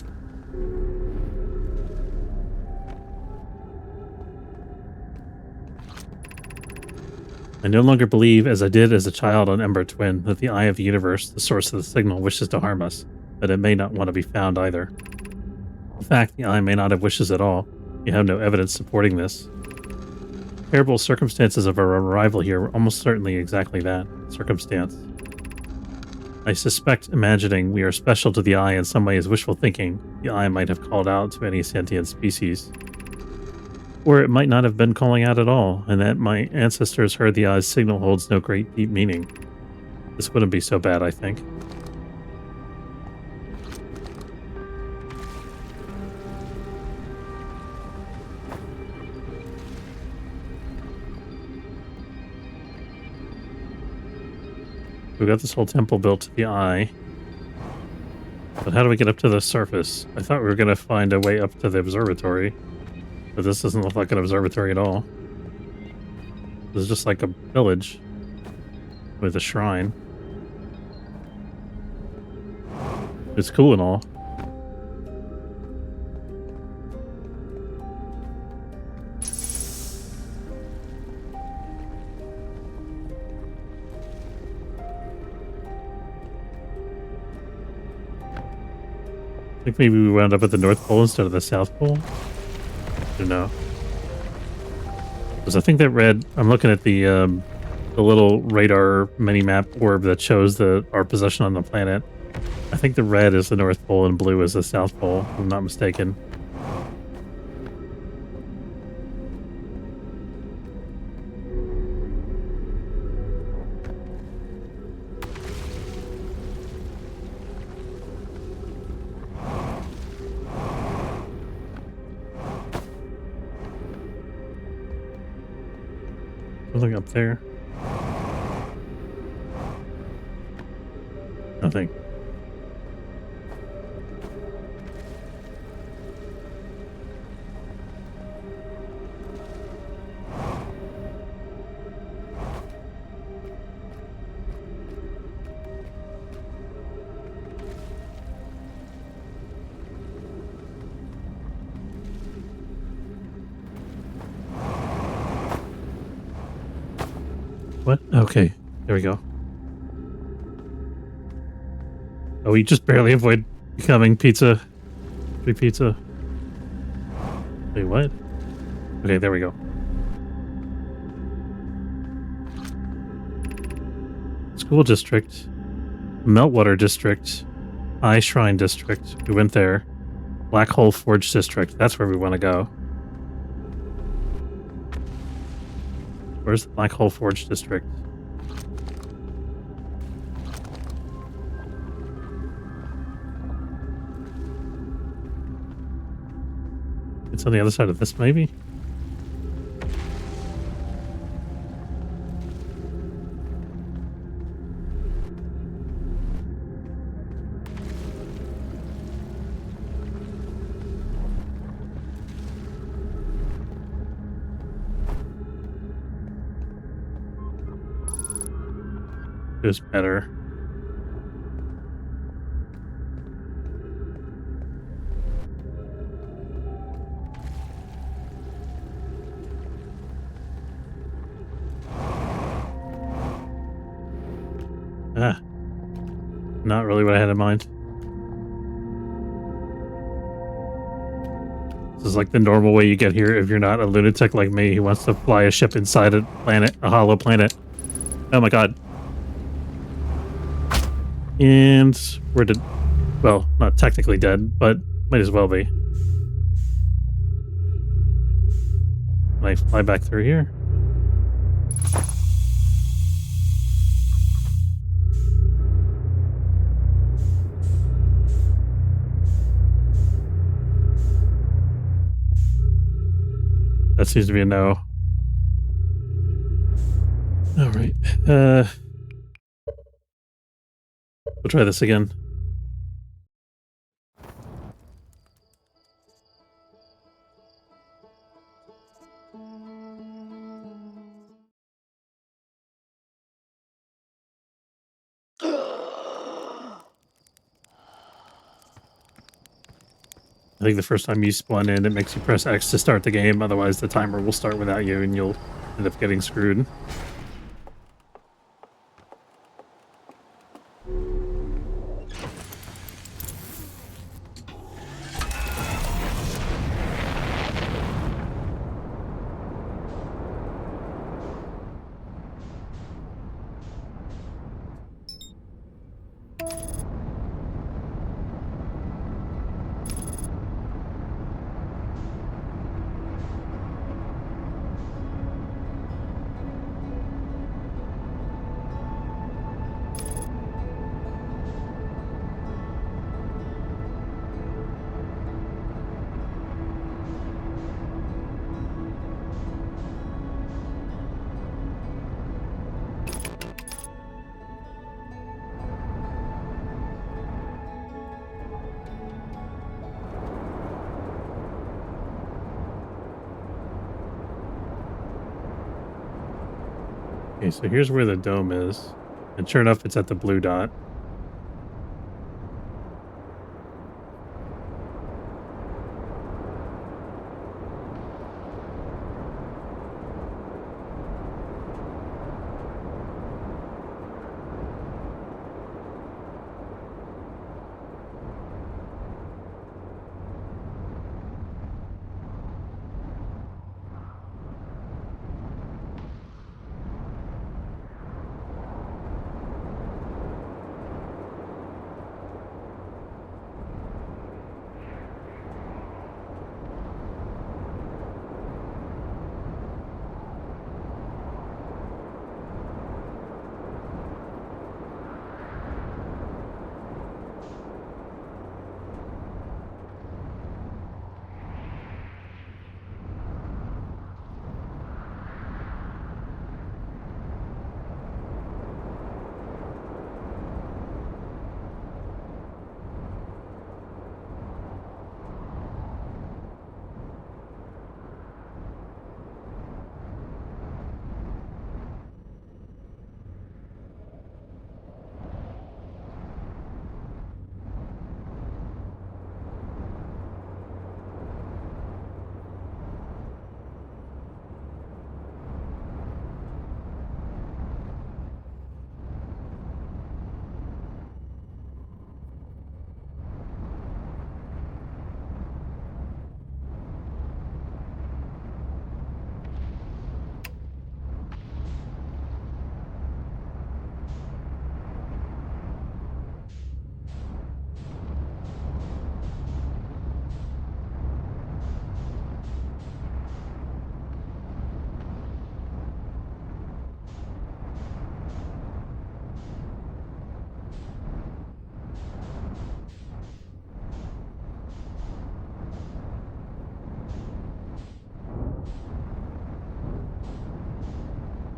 I no longer believe, as I did as a child on Ember Twin, that the eye of the universe, the source of the signal, wishes to harm us, but it may not want to be found either. In fact, the eye may not have wishes at all. You have no evidence supporting this. Terrible circumstances of our arrival here were almost certainly exactly that, circumstance. I suspect imagining we are special to the eye in some way is wishful thinking. The eye might have called out to any sentient species. Or it might not have been calling out at all, and that my ancestors heard the eye's signal holds no great deep meaning. This wouldn't be so bad, I think. We got this whole temple built to the eye. But how do we get up to the surface? I thought we were going to find a way up to the observatory. But this doesn't look like an observatory at all. This is just like a village with a shrine. It's cool and all. I think maybe we wound up at the North Pole instead of the South Pole. I don't know. Because I think that red, I'm looking at the little radar mini-map orb that shows our position on the planet. I think the red is the North Pole and blue is the South Pole, if I'm not mistaken. Something up there. Nothing. What? Okay, there we go. Oh, we just barely avoid becoming pizza. Free pizza. Wait, what? Okay, there we go. School district. Meltwater district. Eye Shrine district. We went there. Black Hole Forge district. That's where we want to go. Where's the Black Hole Forge district? It's on the other side of this, maybe? is better. Ah, not really what I had in mind. This is like the normal way you get here if you're not a lunatic like me who wants to fly a ship inside a planet, a hollow planet. Oh my god. And we're dead. Well, not technically dead, but might as well be. Can I fly back through here? That seems to be a no. All right. We'll try this again. I think the first time you spawn in, it makes you press X to start the game. Otherwise, the timer will start without you, and you'll end up getting screwed. Okay, so here's where the dome is. And sure enough, it's at the blue dot.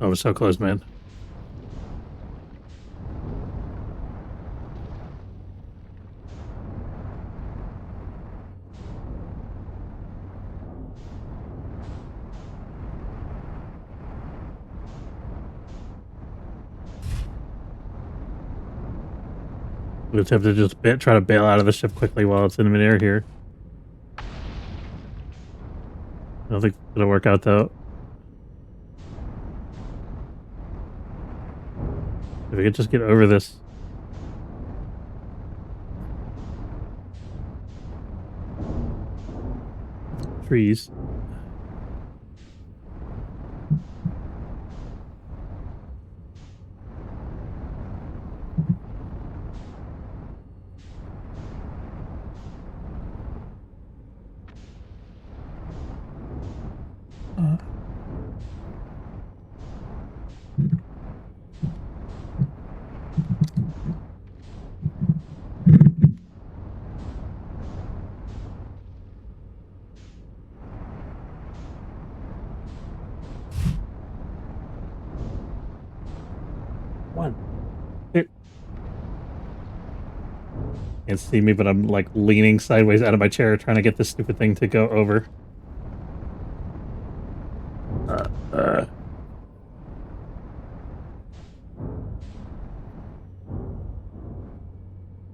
Oh, we're so close, man. We'll attempt to just try to bail out of the ship quickly while it's in midair here. I don't think it's gonna work out though. If we could just get over this. Trees. One. Two. Can't see me, but I'm like leaning sideways out of my chair trying to get this stupid thing to go over.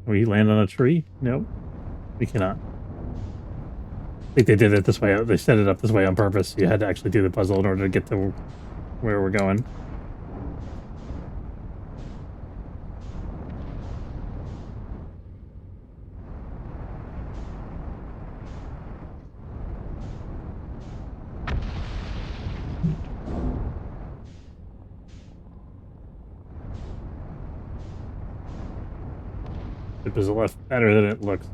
We land on a tree? No, we cannot. I think they did it this way. They set it up this way on purpose. You had to actually do the puzzle in order to get to where we're going. It was a lot better than it looks.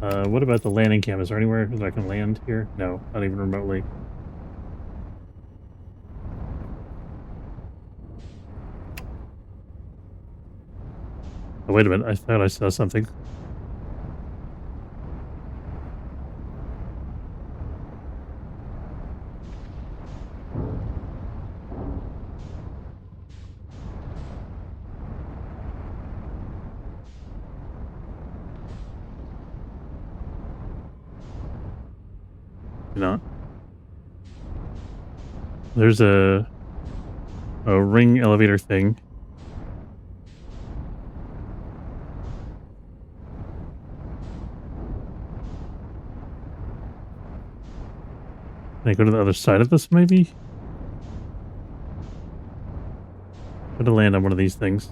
What about the landing cam? Is there anywhere that I can land here? No, not even remotely. Oh, wait a minute. I thought I saw something. Not. There's a ring elevator thing. Can I go to the other side of this, maybe? Try to land on one of these things.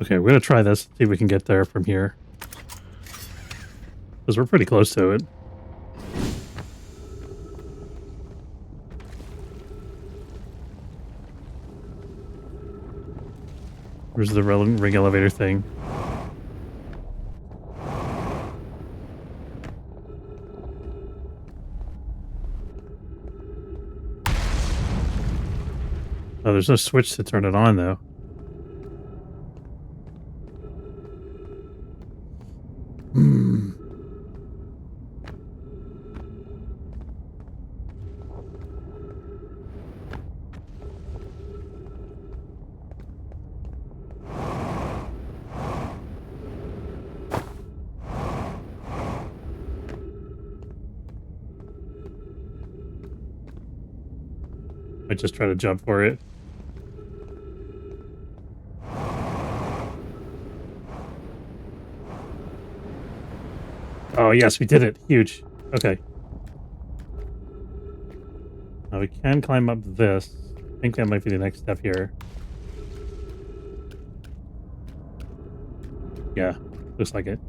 Okay, we're gonna try this, see if we can get there from here. Because we're pretty close to it. Where's the ring elevator thing? Oh, there's no switch to turn it on, though. I just try to jump for it. Oh, yes, we did it. Huge. Okay. Now we can climb up this. I think that might be the next step here. Yeah, looks like it.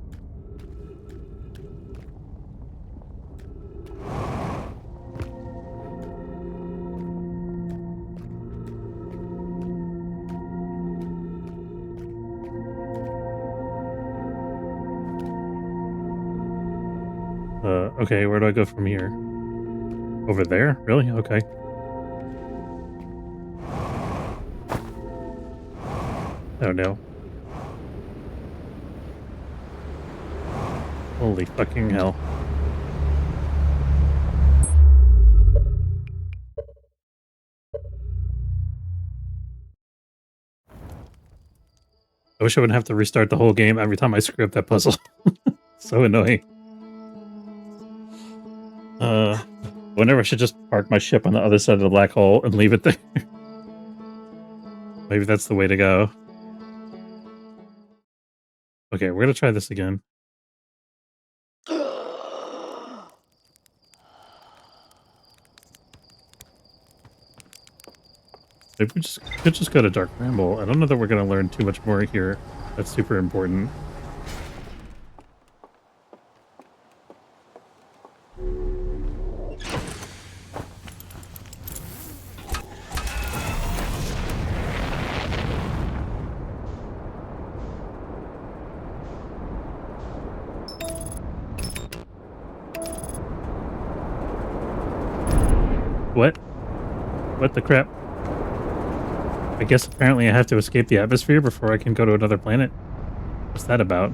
Okay, where do I go from here? Over there? Really? Okay. Oh no. Holy fucking hell. I wish I wouldn't have to restart the whole game every time I screw up that puzzle. So annoying. wonder if I should just park my ship on the other side of the black hole and leave it there. Maybe that's the way to go. Okay, we're gonna try this again. Maybe we could just go to Dark Ramble. I don't know that we're gonna learn too much more here. That's super important. What? What the crap? I guess apparently I have to escape the atmosphere before I can go to another planet. What's that about?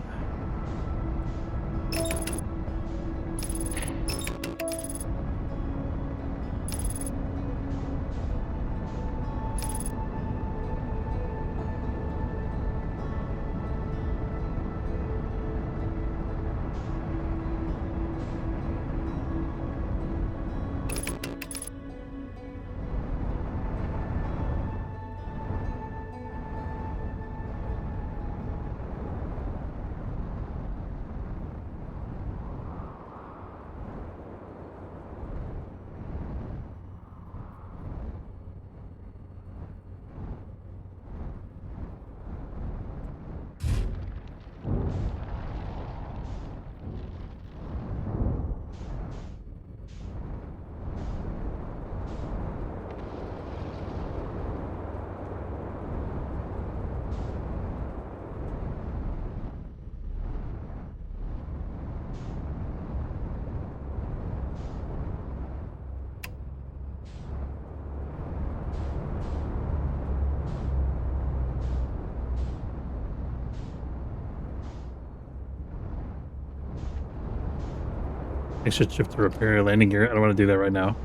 I should shift to repair your landing gear. I don't want to do that right now.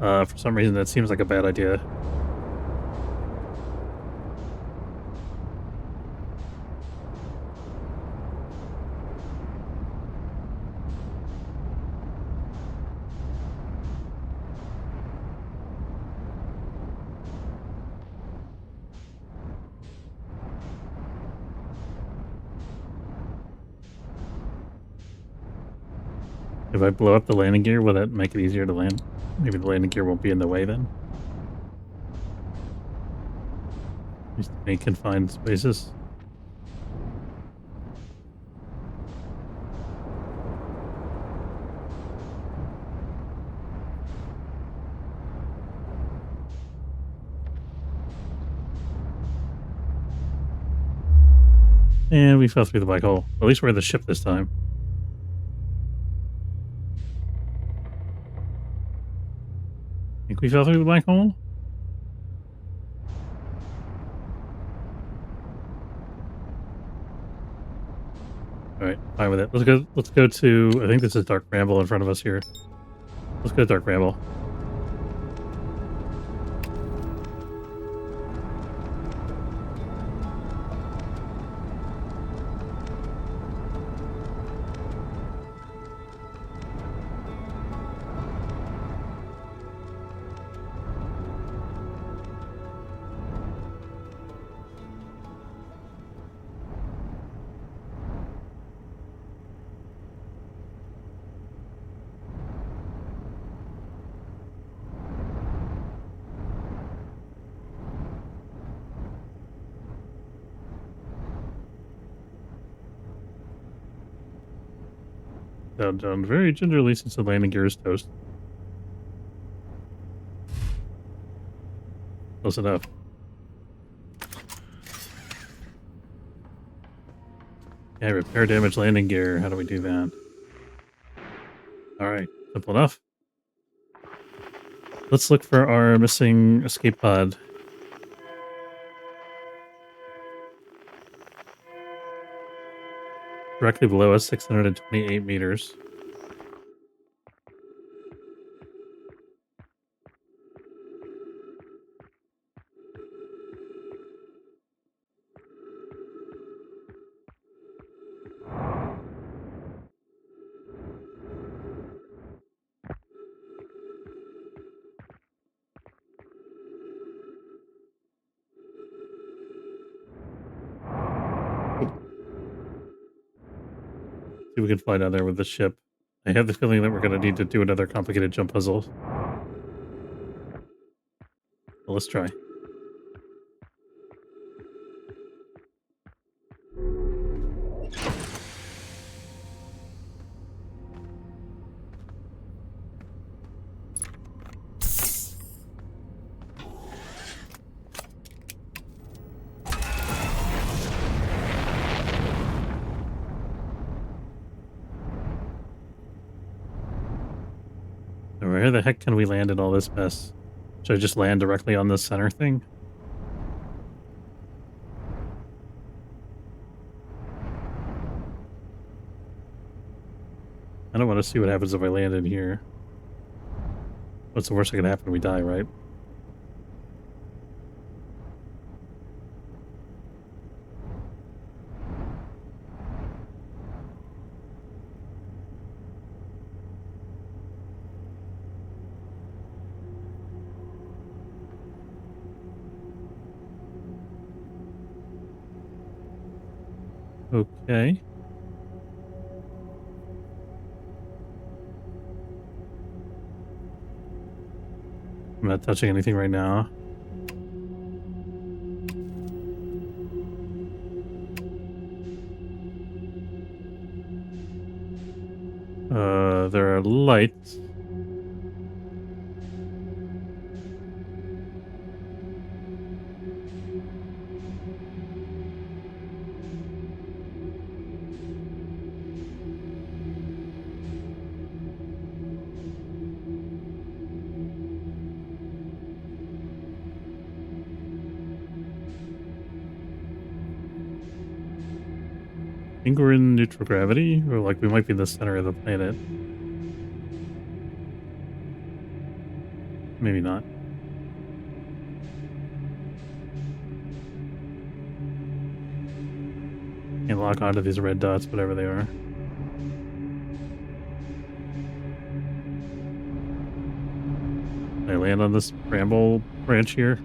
For some reason, that seems like a bad idea. If I blow up the landing gear, will that make it easier to land? Maybe the landing gear won't be in the way then. At least any confined spaces. And we fell through the black hole. At least we're in the ship this time. Think we fell through the black hole? All right, fine with it. Let's go. Let's go to. I think this is Dark Ramble in front of us here. Let's go to Dark Ramble. Down very gingerly since the landing gear is toast. Close enough. Yeah, repair damaged landing gear. How do we do that? All right, simple enough. Let's look for our missing escape pod. Directly below us, 628 meters. See if we can fly down there with the ship. I have the feeling that we're going to need to do another complicated jump puzzle. Well, let's try. Where the heck can we land in all this mess? Should I just land directly on this center thing? I don't want to see what happens if I land in here. What's the worst that can happen? We die, right? Okay. I'm not touching anything right now. There are lights. I think we're in neutral gravity, or like we might be in the center of the planet. Maybe not. Can't lock onto these red dots, whatever they are. Can I land on this bramble branch here?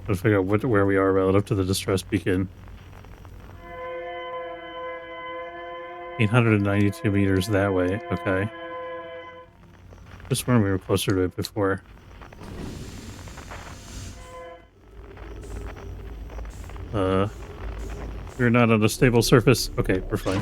Let's figure out where we are relative to the distress beacon. 892 meters that way. Okay. Just when we were closer to it before. We're not on a stable surface. Okay, we're fine.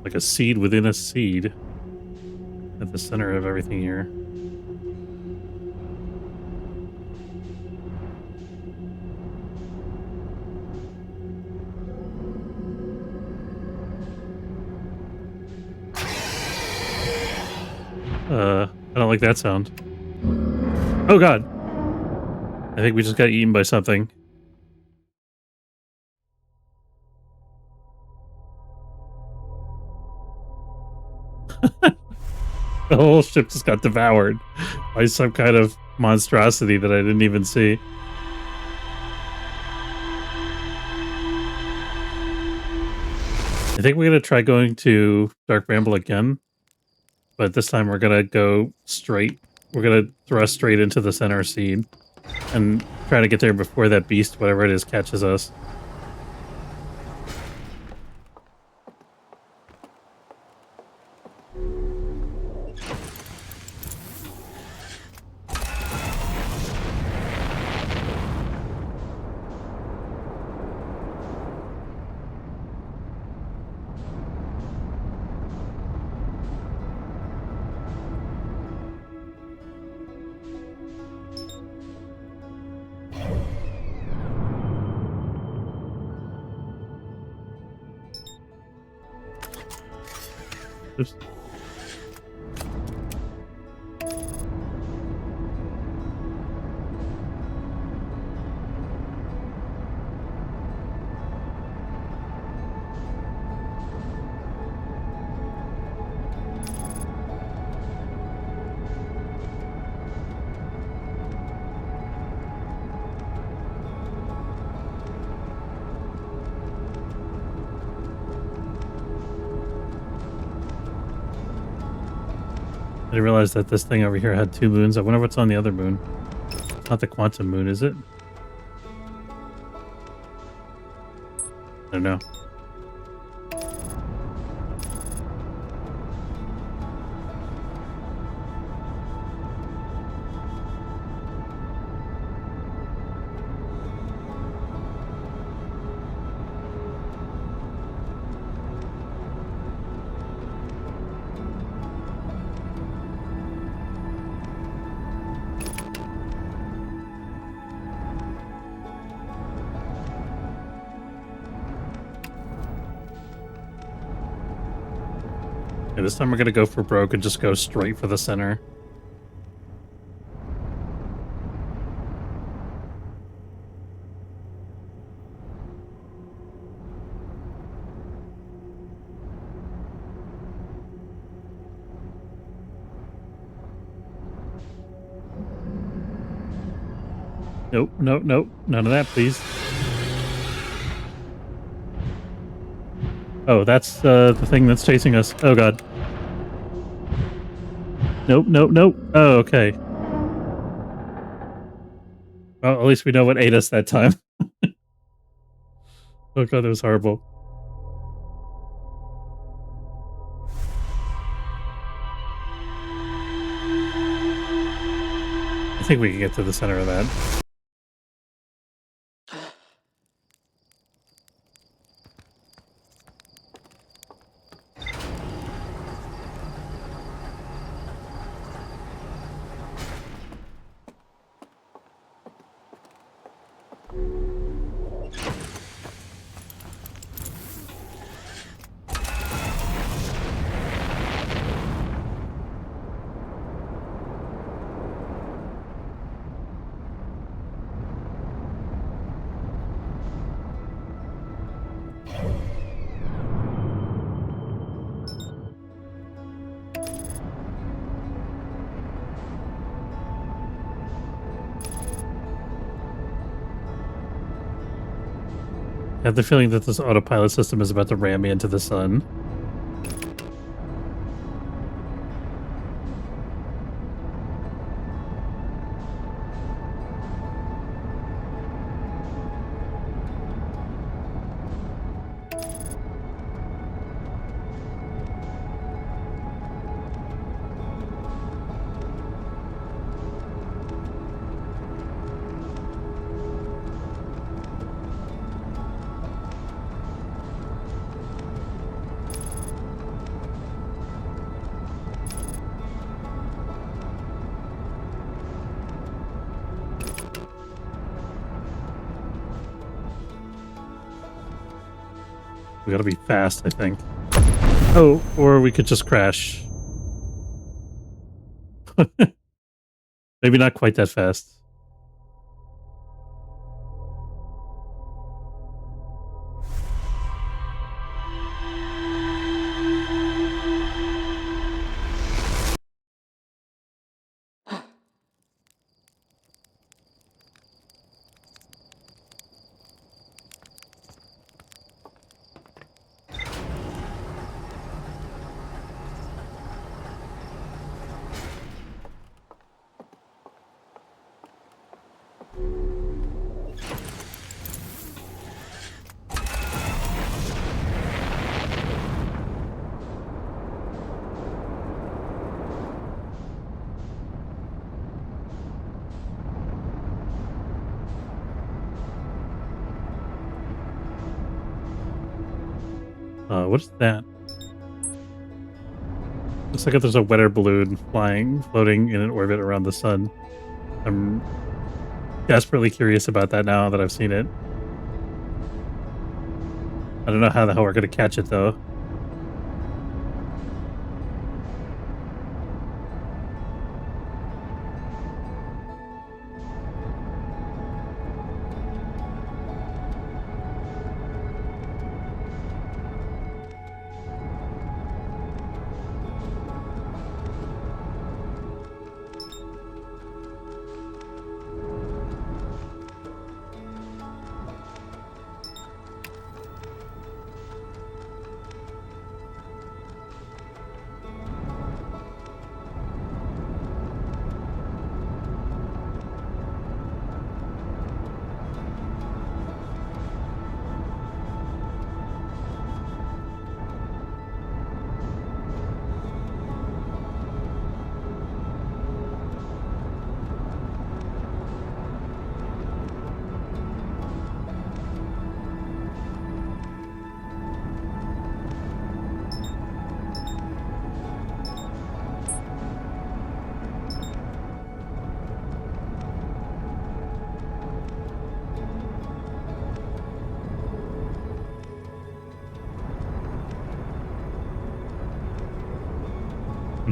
Like a seed within a seed at the center of everything here. I don't like that sound. Oh god! I think we just got eaten by something. The whole ship just got devoured by some kind of monstrosity that I didn't even see. I think we're going to try going to Dark Bramble again, but this time we're going to go straight. We're going to thrust straight into the center seed and try to get there before that beast, whatever it is, catches us. Oops. I didn't realize that this thing over here had 2 moons. I wonder what's on the other moon. It's not the quantum moon, is it? I don't know. Okay, this time we're gonna go for broke and just go straight for the center. Nope, nope, nope. None of that, please. Oh, that's the thing that's chasing us. Oh, God. Nope, nope, nope. Oh, okay. Well, at least we know what ate us that time. Oh, God, that was horrible. I think we can get to the center of that. I have the feeling that this autopilot system is about to ram me into the sun. We gotta be fast, I think. Oh, or we could just crash. Maybe not quite that fast. What is that? Looks like there's a weather balloon floating in an orbit around the sun. I'm desperately curious about that now that I've seen it. I don't know how the hell we're going to catch it, though.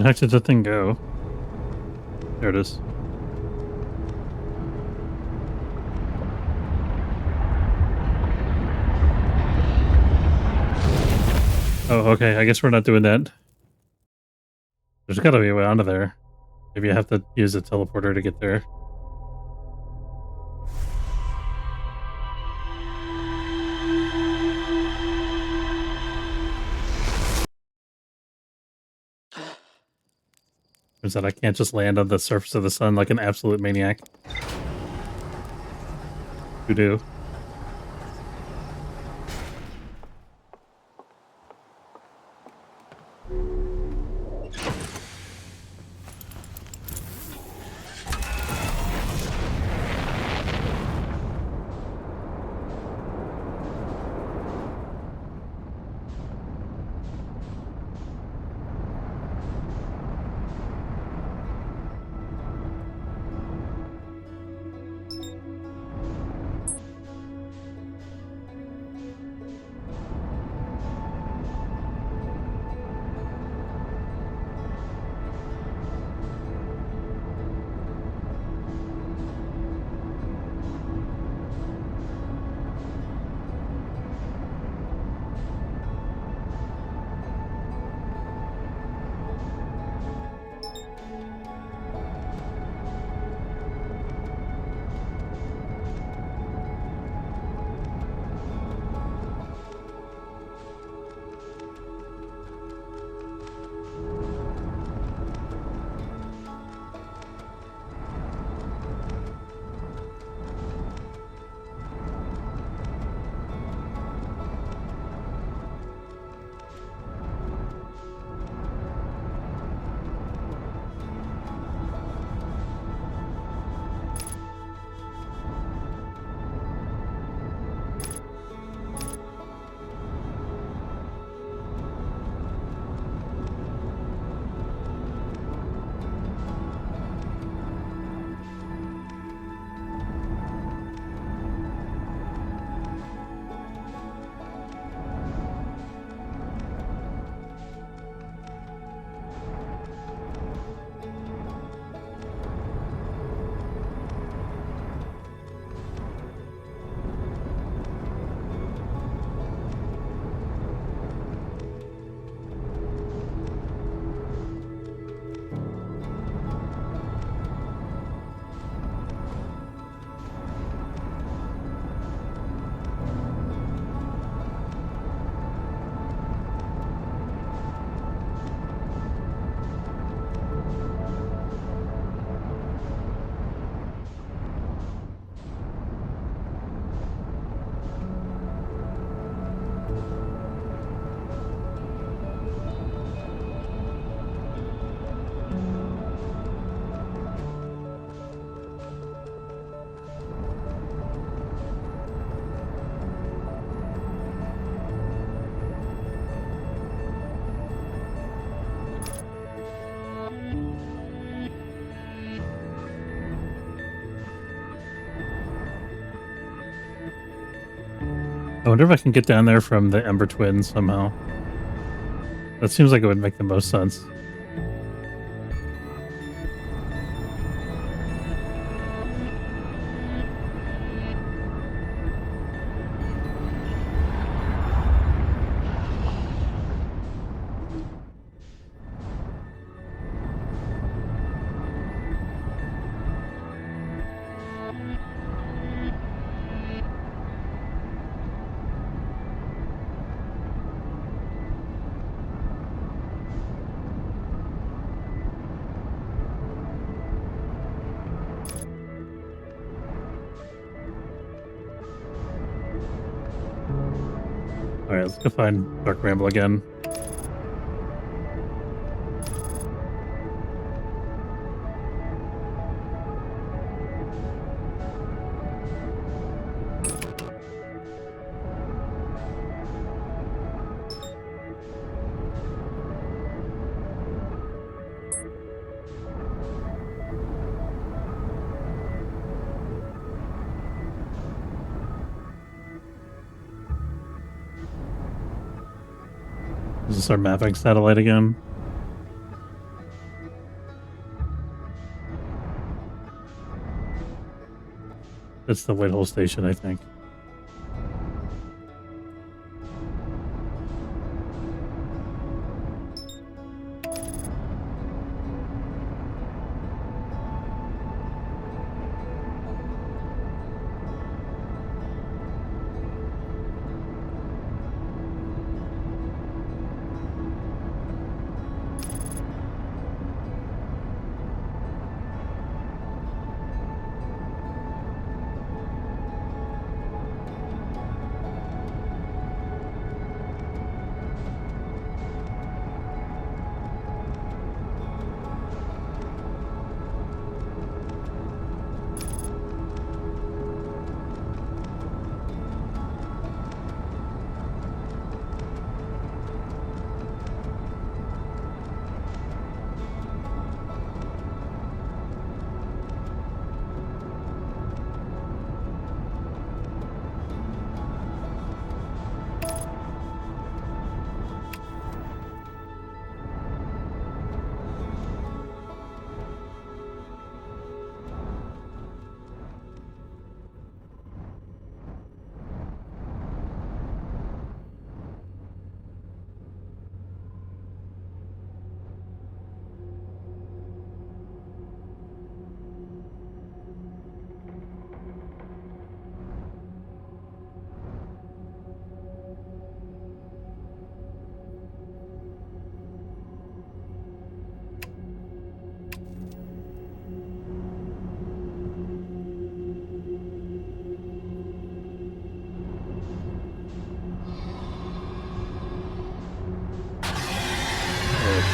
the heck did that thing go? There it is. Oh, okay. I guess we're not doing that. There's gotta be a way onto there. Maybe I have to use a teleporter to get there. Is that I can't just land on the surface of the sun like an absolute maniac. Who do? I wonder if I can get down there from the Ember Twins somehow. That seems like it would make the most sense. Alright, let's go find Dark Ramble again. Is this our mapping satellite again? That's the Whitehall station, I think.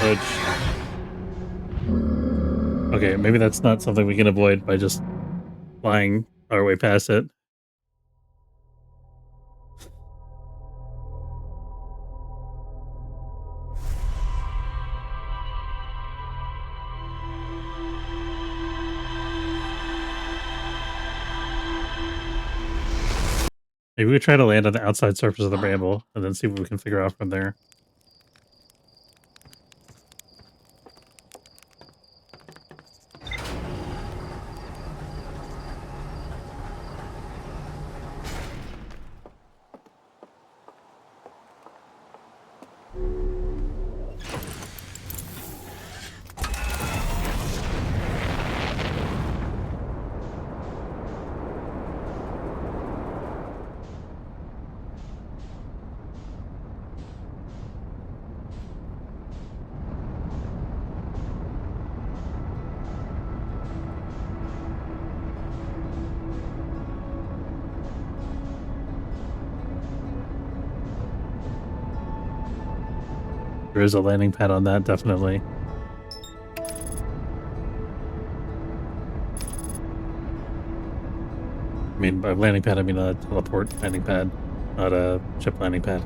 Fudge. Okay, maybe that's not something we can avoid by just flying our way past it. Maybe we try to land on the outside surface of the bramble and then see what we can figure out from there. There is a landing pad on that, definitely. I mean, by landing pad, I mean a teleport landing pad, not a ship landing pad.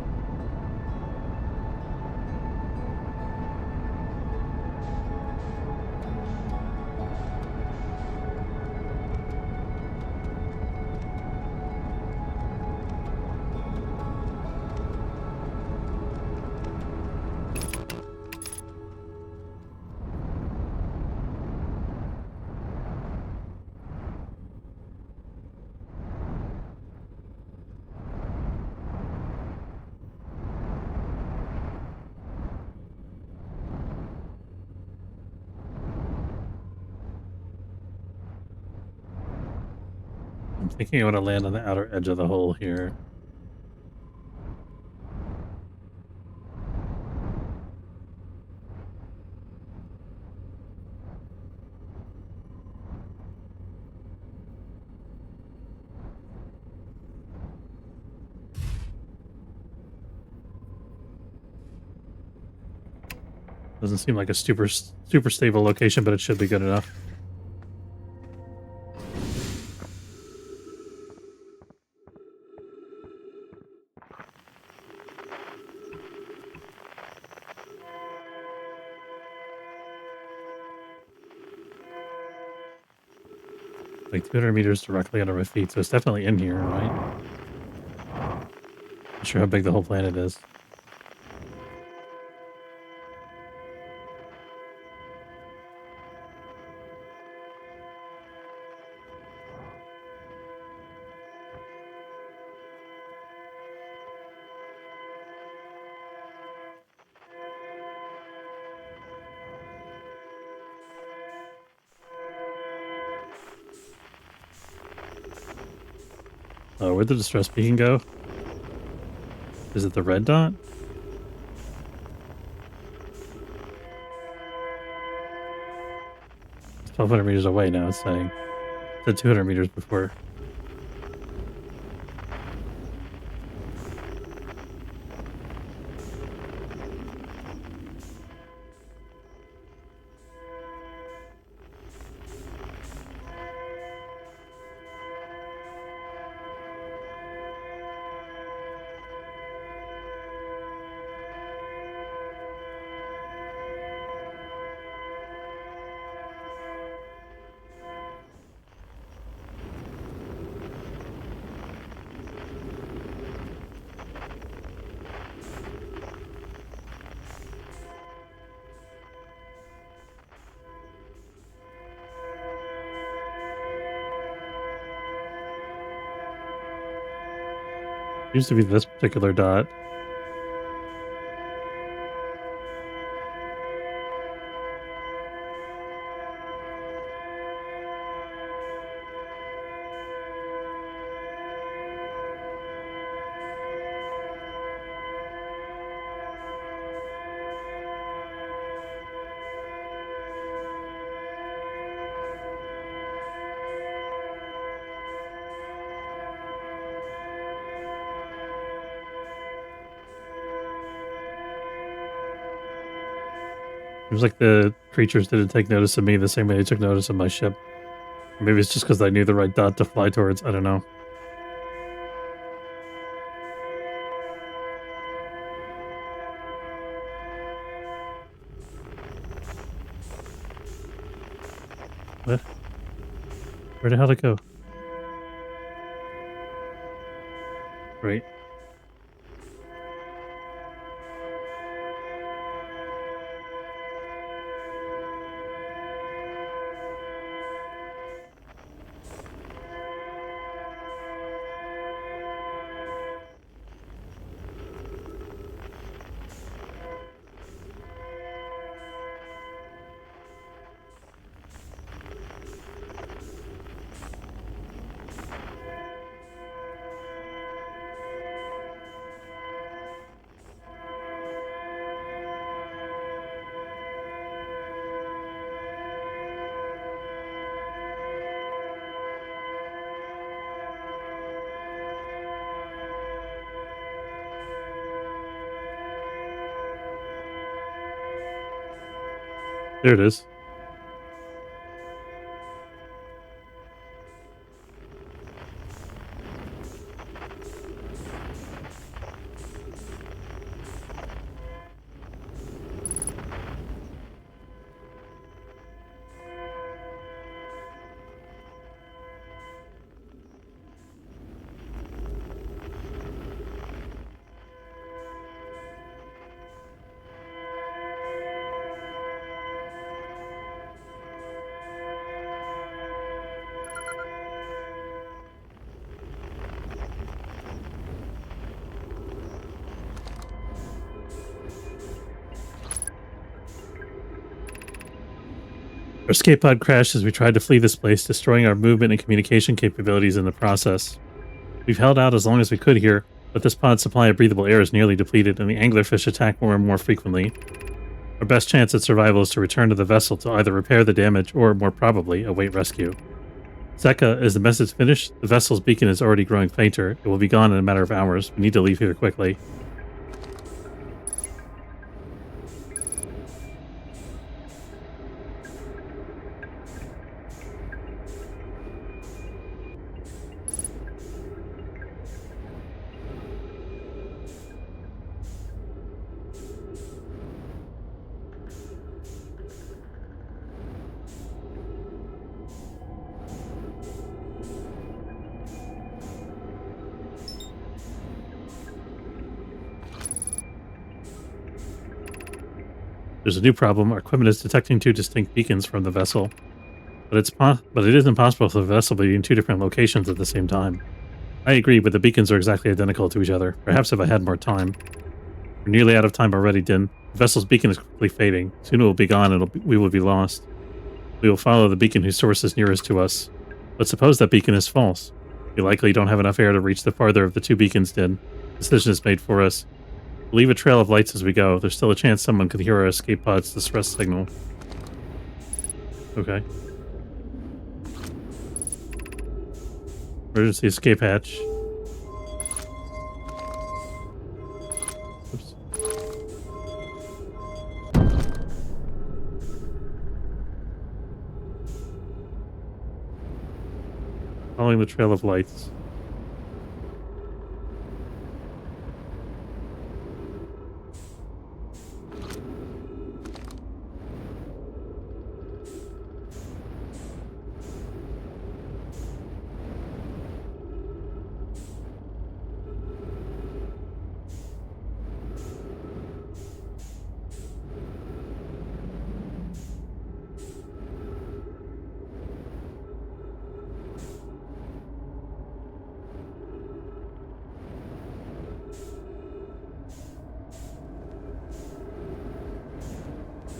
I'm thinking I want to land on the outer edge of the hole here. Doesn't seem like a super stable location, but it should be good enough. Like 200 meters directly under my feet, so it's definitely in here, right? Not sure how big the whole planet is. Where'd the distress beacon go? Is it the red dot? It's 1,200 meters away now, it's saying. It's at 200 meters before. Seems to be this particular dot. Seems like the creatures didn't take notice of me the same way they took notice of my ship. Maybe it's just because I knew the right dot to fly towards. I don't know. What? Where the hell did it go? Right. There it is. Our escape pod crashed as we tried to flee this place, destroying our movement and communication capabilities in the process. We've held out as long as we could here, but this pod's supply of breathable air is nearly depleted, and the anglerfish attack more and more frequently. Our best chance at survival is to return to the vessel to either repair the damage or, more probably, await rescue. Zeka, is the message finished? The vessel's beacon is already growing fainter. It will be gone in a matter of hours. We need to leave here quickly. There's a new problem. Our equipment is detecting two distinct beacons from the vessel. But it is impossible for the vessel to be in two different locations at the same time. I agree, but the beacons are exactly identical to each other. Perhaps if I had more time. We're nearly out of time already, Din. The vessel's beacon is quickly fading. Soon it will be gone and we will be lost. We will follow the beacon whose source is nearest to us. But suppose that beacon is false. We likely don't have enough air to reach the farther of the two beacons did. Decision is made for us. Leave a trail of lights as we go. There's still a chance someone could hear our escape pod's distress signal. Okay. Emergency escape hatch. Oops. Following the trail of lights.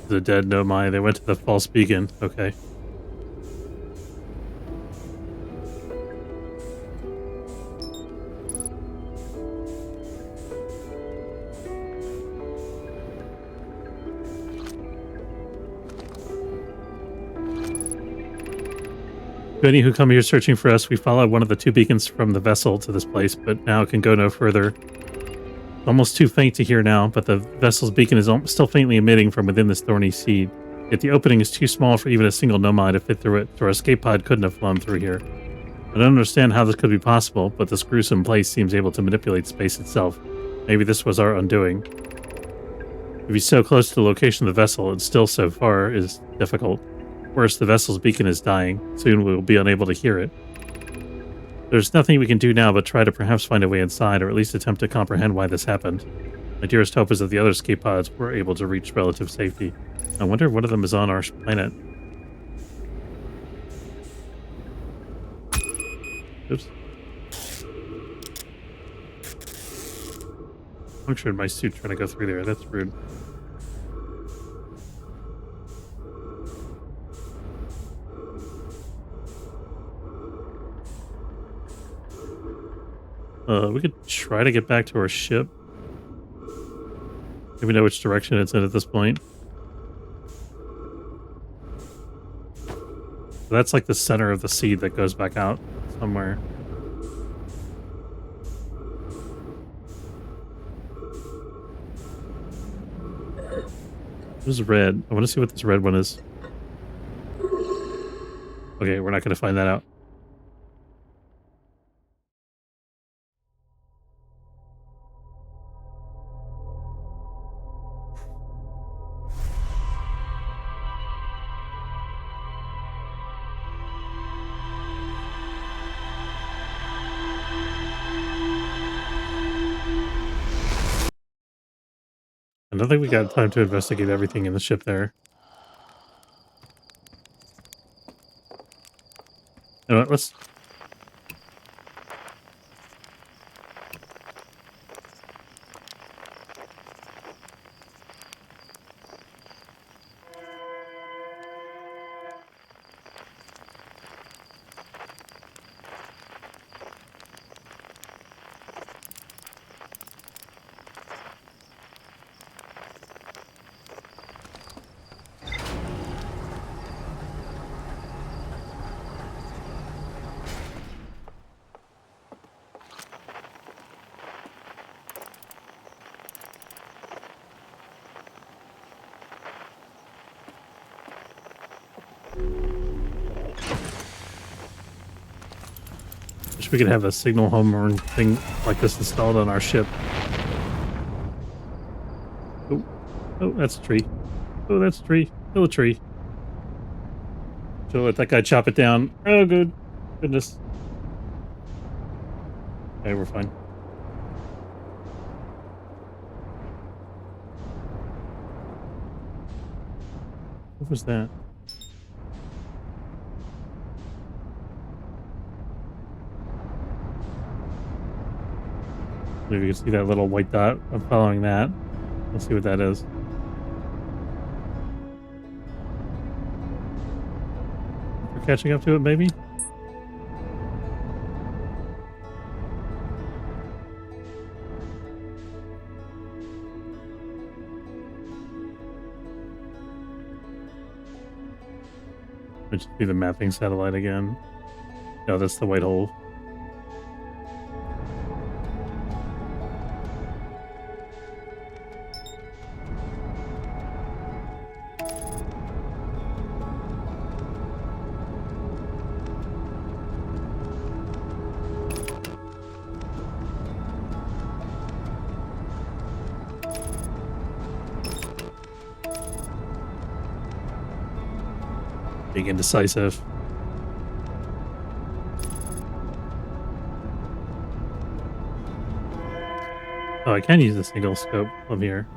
The dead know my. They went to the false beacon. Okay. To any who come here searching for us, we followed one of the two beacons from the vessel to this place, but now can go no further. Almost too faint to hear now, but the vessel's beacon is still faintly emitting from within this thorny seed. Yet the opening is too small for even a single nomad to fit through it, so our escape pod couldn't have flown through here. I don't understand how this could be possible, but this gruesome place seems able to manipulate space itself. Maybe this was our undoing. To be so close to the location of the vessel and still so far is difficult. Worse, the vessel's beacon is dying. Soon we will be unable to hear it. There's nothing we can do now but try to perhaps find a way inside, or at least attempt to comprehend why this happened. My dearest hope is that the other escape pods were able to reach relative safety. I wonder if one of them is on our planet. Oops. Punctured my suit trying to go through there. That's rude. We could try to get back to our ship. Do we know which direction it's in at this point? That's like the center of the seed that goes back out somewhere. This is red. I want to see what this red one is. Okay, we're not going to find that out. I don't think we got time to investigate everything in the ship there. You know what, let's... Wish we could have a signal home thing like this installed on our ship. Oh, oh, that's a tree. Oh, that's a tree. Kill a tree. Should let that guy chop it down. Oh, good. Goodness. Okay, we're fine. What was that? Maybe you can see that little white dot. I'm following that. Let's see what that is. We're catching up to it, maybe? Which should be the mapping satellite again. No, that's the white hole. Being indecisive. Oh, I can use a single scope from here.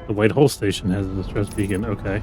The white hole station has a distress beacon. Okay.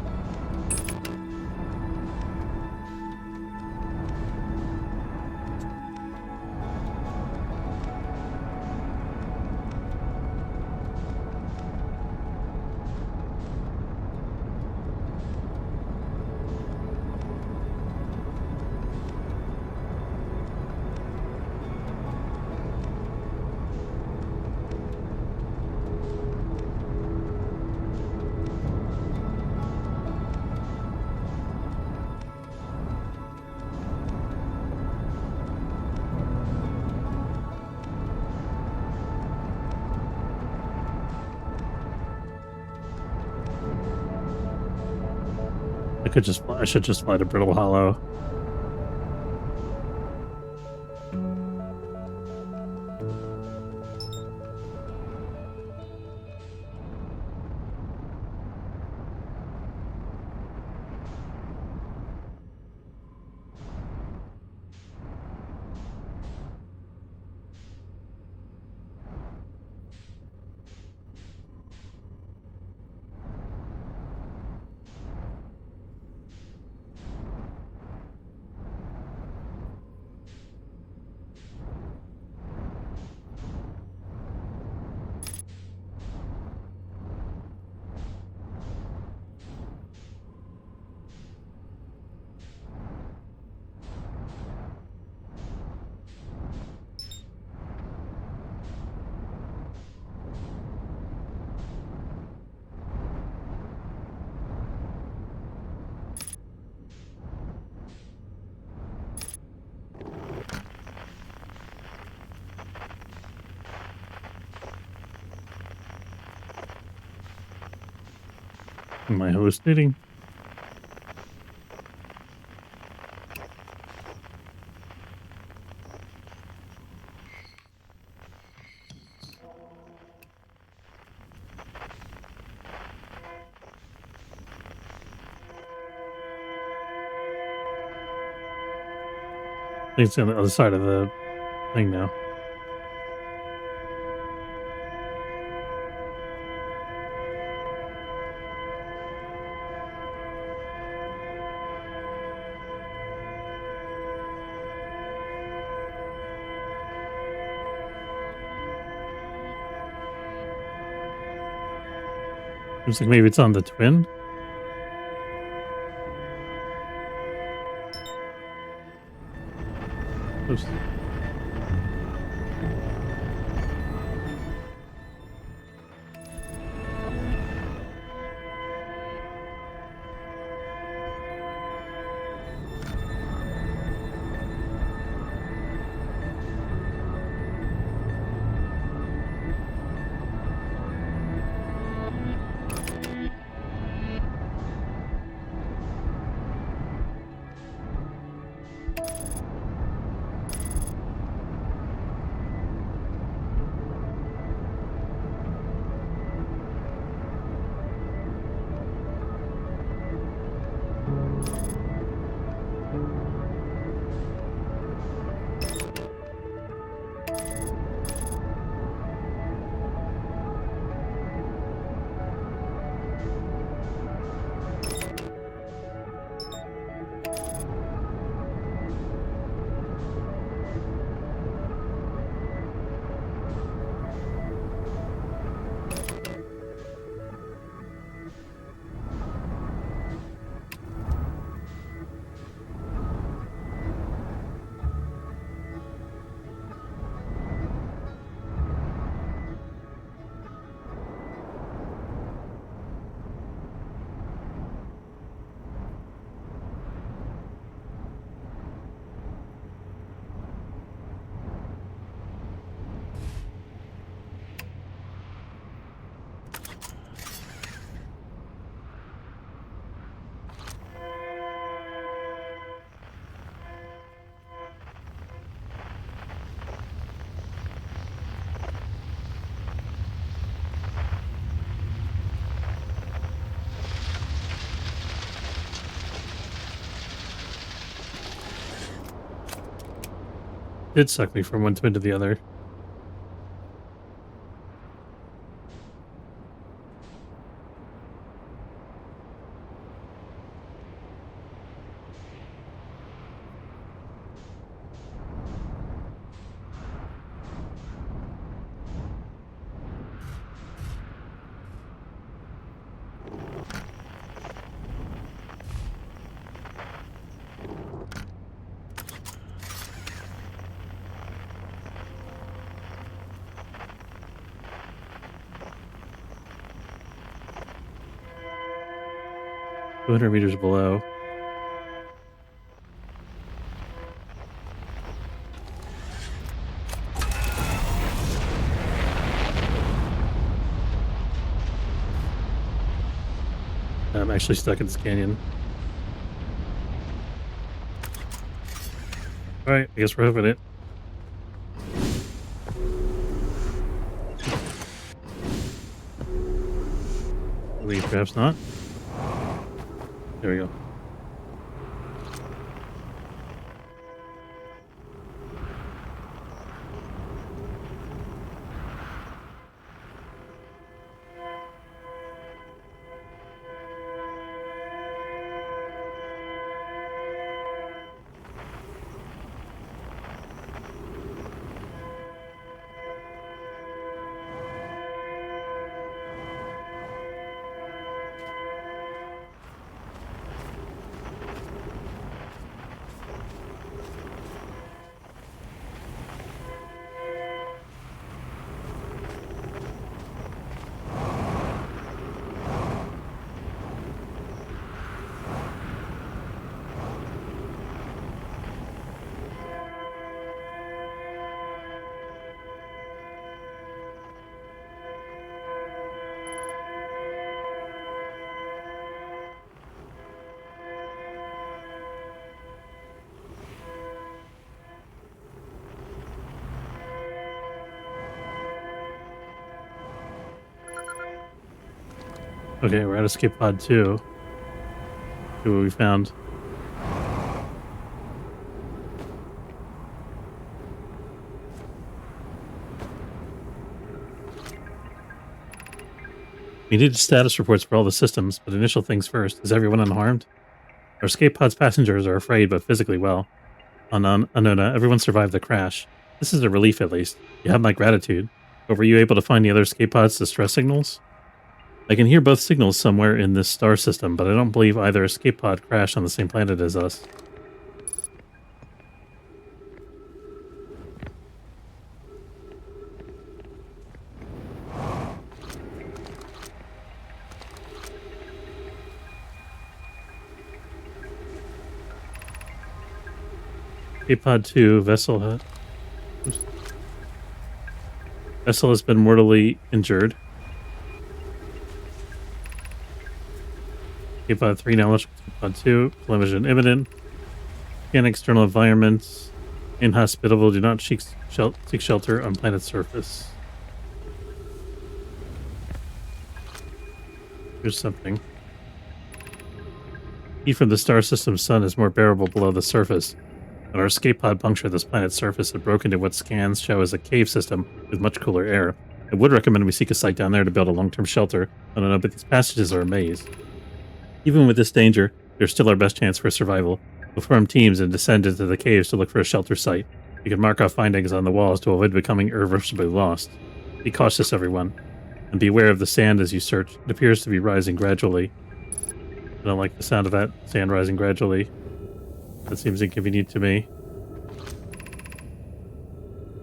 I should just fly to Brittle Hollow. Am I hallucinating? I think it's on the other side of the thing now. Looks like maybe it's on the twin. Oops. did suck me from one twin to the other. $200 below. I'm actually stuck in this canyon. Alright, I guess we're hoping it. Maybe perhaps not. There we go. Okay, we're at escape pod 2. See what we found. We needed status reports for all the systems, but initial things first. Is everyone unharmed? Our escape pod's passengers are afraid, but physically well. On Anona, everyone survived the crash. This is a relief, at least. You have my gratitude. But were you able to find the other escape pod's distress signals? I can hear both signals somewhere in this star system, but I don't believe either escape pod crashed on the same planet as us. Escape pod 2, Vessel has been mortally injured. Escape pod 3 now, pod 2, collision imminent. Scan external environments. Inhospitable, do not seek shelter on planet surface. Here's something. Heat from the star system's sun is more bearable below the surface. When our escape pod punctured this planet's surface, it broke into what scans show as a cave system with much cooler air. I would recommend we seek a site down there to build a long-term shelter. I don't know, but these passages are a maze. Even with this danger, there's still our best chance for survival. We'll form teams and descend into the caves to look for a shelter site. You can mark off findings on the walls to avoid becoming irreversibly lost. Be cautious, everyone, and beware of the sand as you search. It appears to be rising gradually. I don't like the sound of that sand rising gradually. That seems inconvenient to me.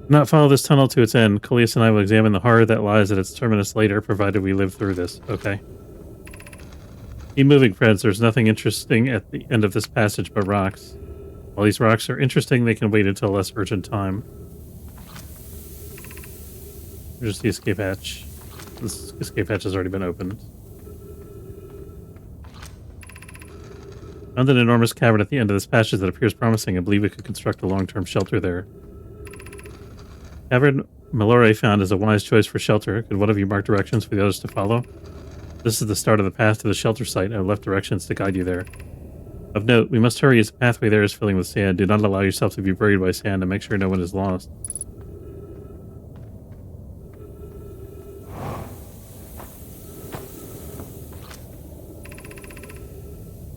Do not follow this tunnel to its end. Coleus and I will examine the horror that lies at its terminus later, provided we live through this. Okay. Keep moving, friends. There's nothing interesting at the end of this passage but rocks. While these rocks are interesting, they can wait until a less urgent time. Here's the escape hatch. This escape hatch has already been opened. Found an enormous cavern at the end of this passage that appears promising. I believe we could construct a long-term shelter there. Cavern Malore found is a wise choice for shelter. Could one of you mark directions for the others to follow? This is the start of the path to the shelter site. I have left directions to guide you there. Of note, we must hurry as the pathway there is filling with sand. Do not allow yourself to be buried by sand and make sure no one is lost.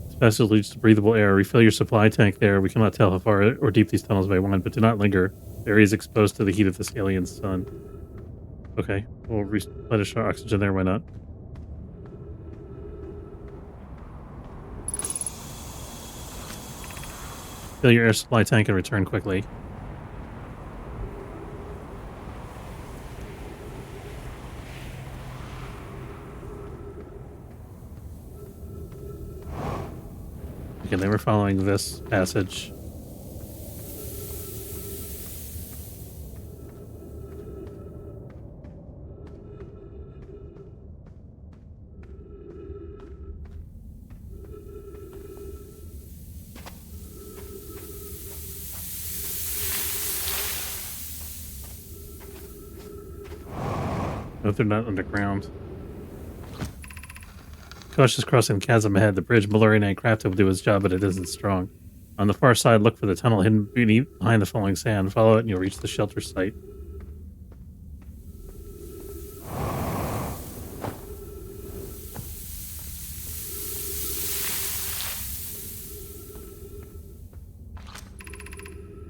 This passage leads to breathable air. Refill your supply tank there. We cannot tell how far or deep these tunnels may wind, but do not linger. The area is exposed to the heat of this alien sun. Okay, we'll replenish our oxygen there. Why not? Fill your air supply tank and return quickly. Okay, they were following this passage. No, they're not underground. Cautious crossing the chasm ahead. The bridge Mallory and crafted will do its job, but it isn't strong. On the far side, look for the tunnel hidden behind the falling sand. Follow it and you'll reach the shelter site.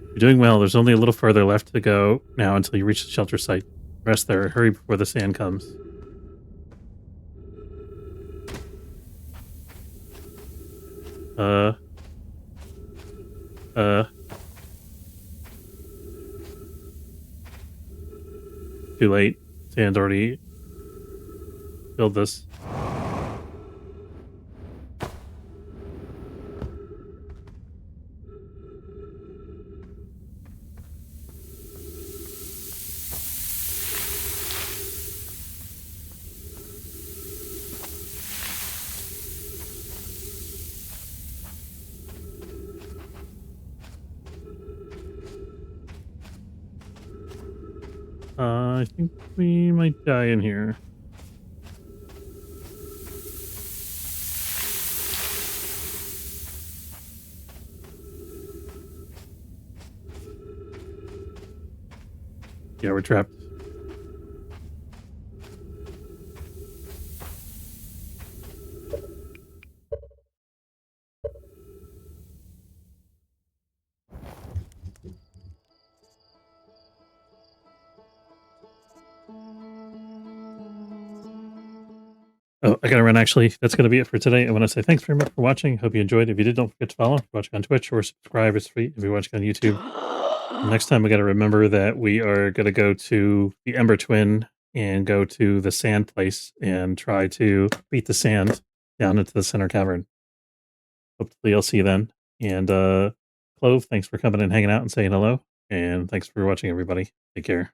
You're doing well. There's only a little further left to go now until you reach the shelter site. Rest there. Hurry before the sand comes. Too late. Sand already filled this. I think we might die in here. Yeah, we're trapped. Oh, I gotta run actually. That's gonna be it for today. I want to say thanks very much for watching. Hope you enjoyed. If you did, don't forget to follow. If you're watching on Twitch or subscribe, it's free. If you're watching on YouTube, next time we gotta remember that we are gonna go to the Ember Twin and go to the sand place and try to beat the sand down into the center cavern. Hopefully I'll see you then. And Clove, thanks for coming and hanging out and saying hello. And thanks for watching, everybody. Take care.